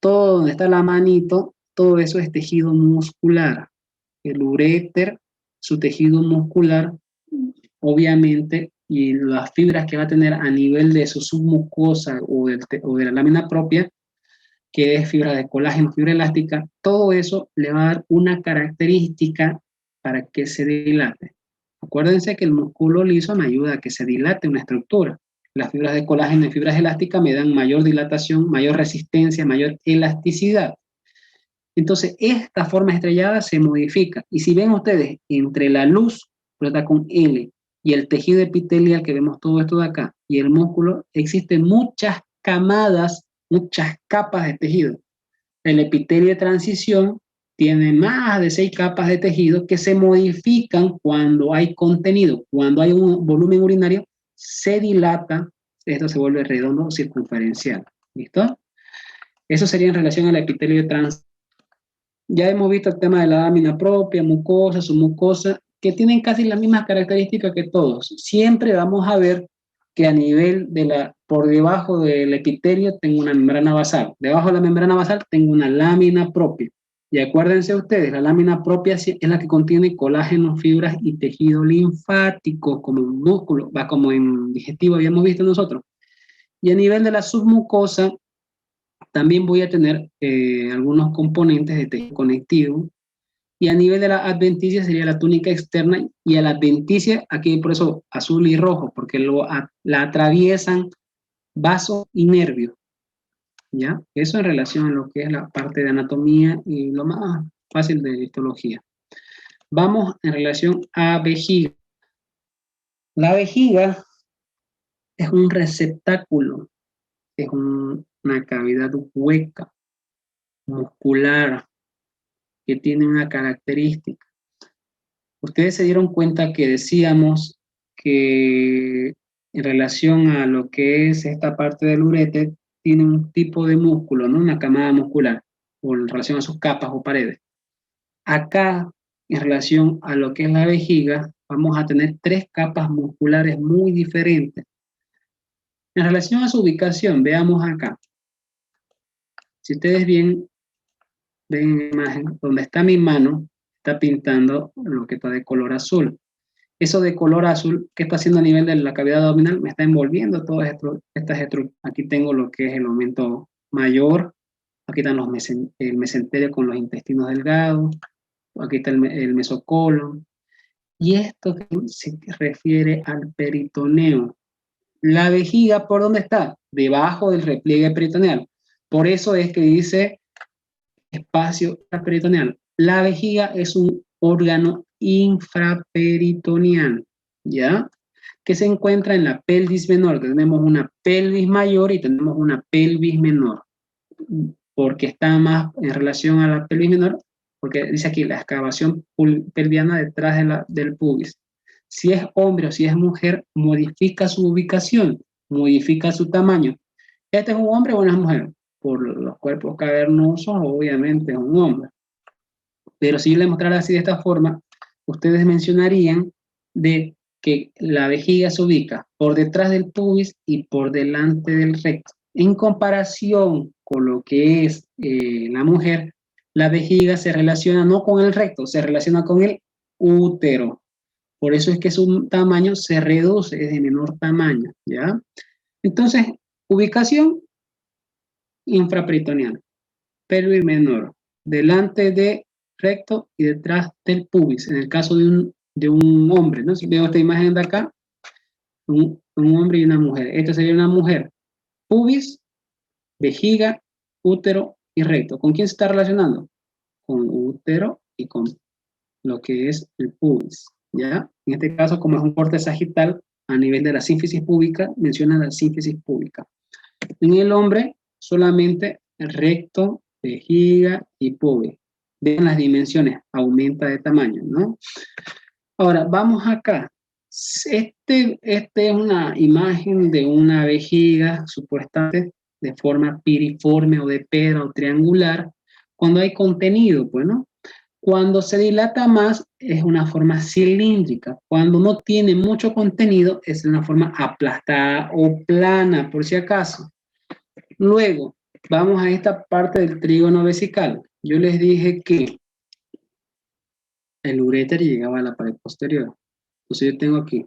todo donde está la manito, todo eso es tejido muscular. El uréter, su tejido muscular, obviamente, y las fibras que va a tener a nivel de su submucosa o de la lámina propia, que es fibra de colágeno, fibra elástica, todo eso le va a dar una característica para que se dilate. Acuérdense que el músculo liso me ayuda a que se dilate una estructura. Las fibras de colágeno y fibras elásticas me dan mayor dilatación, mayor resistencia, mayor elasticidad. Entonces, esta forma estrellada se modifica. Y si ven ustedes, entre la luz, pero está con L, y el tejido epitelial, que vemos todo esto de acá, y el músculo, existen muchas camadas, muchas capas de tejido. El epitelio de transición tiene más de 6 capas de tejido que se modifican cuando hay contenido. Cuando hay un volumen urinario, se dilata, esto se vuelve redondo circunferencial. ¿Listo? Eso sería en relación al epitelio de transición. Ya hemos visto el tema de la lámina propia, mucosa, submucosa, que tienen casi las mismas características que todos. Siempre vamos a ver que a nivel por debajo del epitelio tengo una membrana basal. Debajo de la membrana basal tengo una lámina propia. Y acuérdense ustedes, la lámina propia es la que contiene colágeno, fibras y tejido linfático, como en músculo, como en digestivo habíamos visto nosotros. Y a nivel de la submucosa, también voy a tener algunos componentes de tejido conectivo. Y a nivel de la adventicia sería la túnica externa, y a la adventicia, aquí por eso azul y rojo, porque la atraviesan vaso y nervio. ¿Ya? Eso en relación a lo que es la parte de anatomía y lo más fácil de histología. Vamos en relación a vejiga. La vejiga es un receptáculo, es una cavidad hueca, muscular, que tiene una característica. Ustedes se dieron cuenta que decíamos que en relación a lo que es esta parte del uréter, tiene un tipo de músculo, ¿no? Una camada muscular, o en relación a sus capas o paredes. Acá, en relación a lo que es la vejiga, vamos a tener 3 capas musculares muy diferentes. En relación a su ubicación, veamos acá. Si ustedes ven la imagen, donde está mi mano, está pintando lo que está de color azul. Eso de color azul, ¿qué está haciendo a nivel de la cavidad abdominal? Me está envolviendo todas estas estructuras. Aquí tengo lo que es el aumento mayor, aquí están el mesenterio con los intestinos delgados, aquí está el mesocolon. Y esto se refiere al peritoneo. La vejiga, ¿por dónde está? Debajo del repliegue peritoneal. Por eso es que dice espacio peritoneal. La vejiga es un órgano infraperitoneal, ¿ya? Que se encuentra en la pelvis menor. Tenemos una pelvis mayor y tenemos una pelvis menor. Porque está más en relación a la pelvis menor, porque dice aquí la excavación pelviana detrás del pubis. Si es hombre o si es mujer, modifica su ubicación, modifica su tamaño. ¿Este es un hombre o una mujer? Por los cuerpos cavernosos, obviamente es un hombre. Pero si yo le mostrara así de esta forma, ustedes mencionarían de que la vejiga se ubica por detrás del pubis y por delante del recto. En comparación con lo que es la mujer, la vejiga se relaciona no con el recto, se relaciona con el útero. Por eso es que su tamaño se reduce, es de menor tamaño, ¿ya? Entonces, ubicación infraperitoneal, pelvis menor, delante de recto y detrás del pubis, en el caso de un hombre, ¿no? Si veo esta imagen de acá, un hombre y una mujer. Esta sería una mujer. Pubis, vejiga, útero y recto. ¿Con quién se está relacionando? Con útero y con lo que es el pubis, ¿ya? En este caso, como es un corte sagital, a nivel de la sínfisis púbica, menciona la sínfisis púbica. En el hombre, solamente el recto, vejiga y pubis. Vean las dimensiones, aumenta de tamaño, ¿no? Ahora, vamos acá. Este es una imagen de una vejiga, supuestamente de forma piriforme o de pera o triangular, cuando hay contenido, pues, ¿no? Cuando se dilata más es una forma cilíndrica. Cuando no tiene mucho contenido es una forma aplastada o plana, por si acaso. Luego, vamos a esta parte del trígono vesical. Yo les dije que el uréter llegaba a la pared posterior. Entonces yo tengo aquí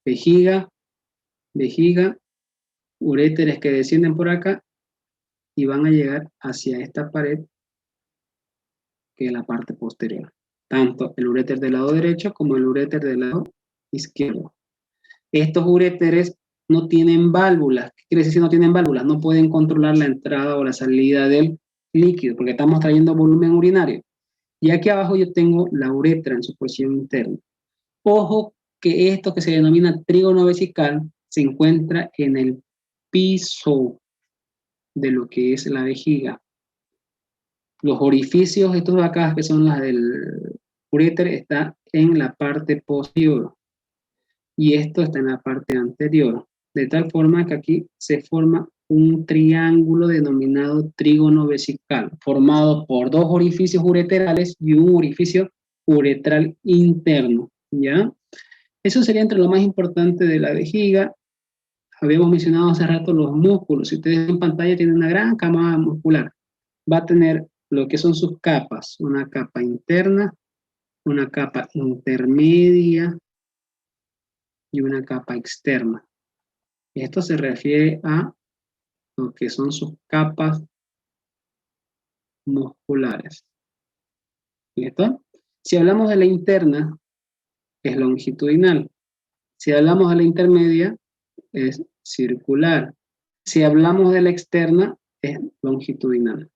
vejiga, vejiga, uréteres que descienden por acá y van a llegar hacia esta pared que es la parte posterior. Tanto el uréter del lado derecho como el uréter del lado izquierdo. Estos uréteres no tienen válvulas. ¿Qué quiere decir si no tienen válvulas? No pueden controlar la entrada o la salida del líquido porque estamos trayendo volumen urinario. Y aquí abajo yo tengo la uretra en su posición interna. Ojo que esto que se denomina trígono vesical se encuentra en el piso de lo que es la vejiga. Los orificios, estos de acá, que son las del uréter, está en la parte posterior y esto está en la parte anterior. De tal forma que aquí se forma un triángulo denominado trígono vesical, formado por dos orificios ureterales y un orificio uretral interno, ¿ya? Eso sería entre lo más importante de la vejiga. Habíamos mencionado hace rato los músculos. Si ustedes en pantalla tienen una gran camada muscular, va a tener lo que son sus capas, una capa interna, una capa intermedia y una capa externa. Esto se refiere a lo que son sus capas musculares. ¿Listo? Si hablamos de la interna, es longitudinal. Si hablamos de la intermedia, es circular. Si hablamos de la externa, es longitudinal.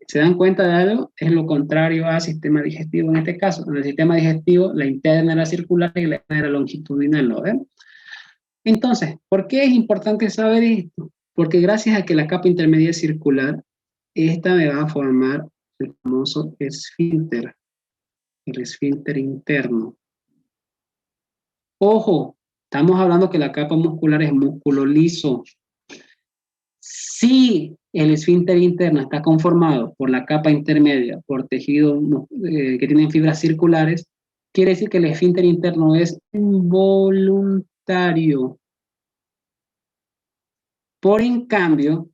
¿Se dan cuenta de algo? Es lo contrario al sistema digestivo en este caso. En el sistema digestivo, la interna era circular y la externa era longitudinal, ¿no ven? Entonces, ¿por qué es importante saber esto? Porque gracias a que la capa intermedia es circular, esta me va a formar el famoso esfínter, el esfínter interno. Ojo, estamos hablando que la capa muscular es músculo liso. Si el esfínter interno está conformado por la capa intermedia, por tejido que tienen fibras circulares, quiere decir que el esfínter interno es involuntario. Por en cambio,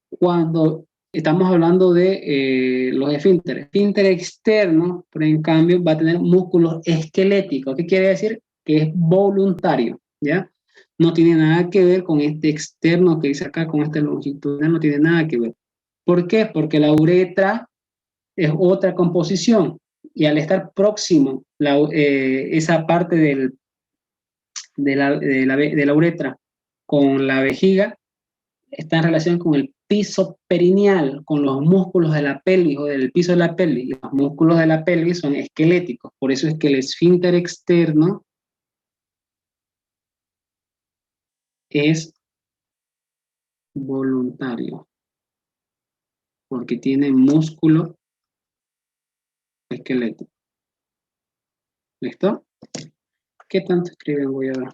cuando estamos hablando de los esfínteres, esfínter externo, por en cambio, va a tener músculos esqueléticos. ¿Qué quiere decir? Que es voluntario, ¿ya? No tiene nada que ver con este externo que dice acá, con este longitudinal, no tiene nada que ver. ¿Por qué? Porque la uretra es otra composición y al estar próximo esa parte de la uretra con la vejiga, está en relación con el piso perineal, con los músculos de la pelvis o del piso de la pelvis. Los músculos de la pelvis son esqueléticos, por eso es que el esfínter externo es voluntario, porque tiene músculo esqueleto. ¿Listo? ¿Qué tanto escriben? Voy a ver.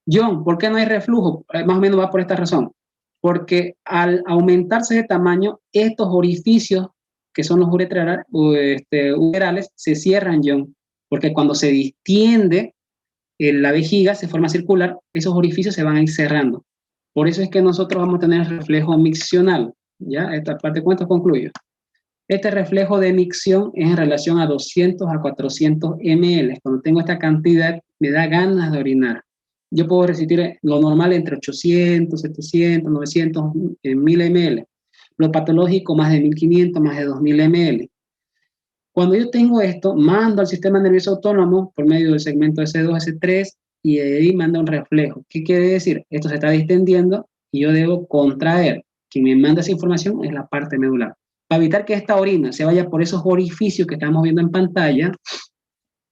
John, ¿por qué no hay reflujo? Más o menos va por esta razón. Porque al aumentarse de tamaño, estos orificios, que son los uretrales, se cierran, John. Porque cuando se distiende la vejiga, se forma circular, esos orificios se van a ir cerrando. Por eso es que nosotros vamos a tener reflejo miccional. ¿Ya? Esta parte, ¿cuánto concluyo? Este reflejo de micción es en relación a 200 a 400 ml. Cuando tengo esta cantidad, me da ganas de orinar. Yo puedo resistir lo normal entre 800, 700, 900, 1000 ml. Lo patológico, más de 1500, más de 2000 ml. Cuando yo tengo esto, mando al sistema nervioso autónomo por medio del segmento S2, S3 y de ahí manda un reflejo. ¿Qué quiere decir? Esto se está distendiendo y yo debo contraer. Quien me manda esa información es la parte medular. Para evitar que esta orina se vaya por esos orificios que estamos viendo en pantalla,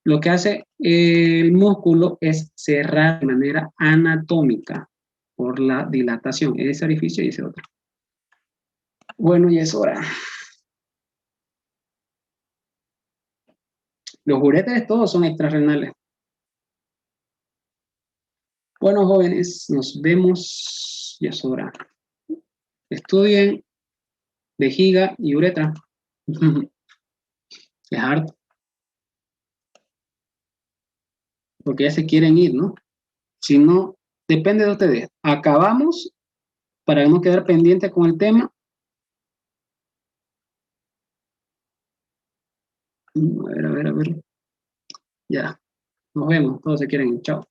lo que hace el músculo es cerrar de manera anatómica por la dilatación, ese orificio y ese otro. Bueno, y es hora. Los uretres todos son extrarrenales. Bueno, jóvenes, nos vemos, ya es hora. Estudien vejiga y uretra. Es harto, porque ya se quieren ir, ¿no? Si no, depende de ustedes. Acabamos para no quedar pendiente con el tema. A ver, a ver, a ver. Ya, nos vemos. Todos se quieren ir. Chao.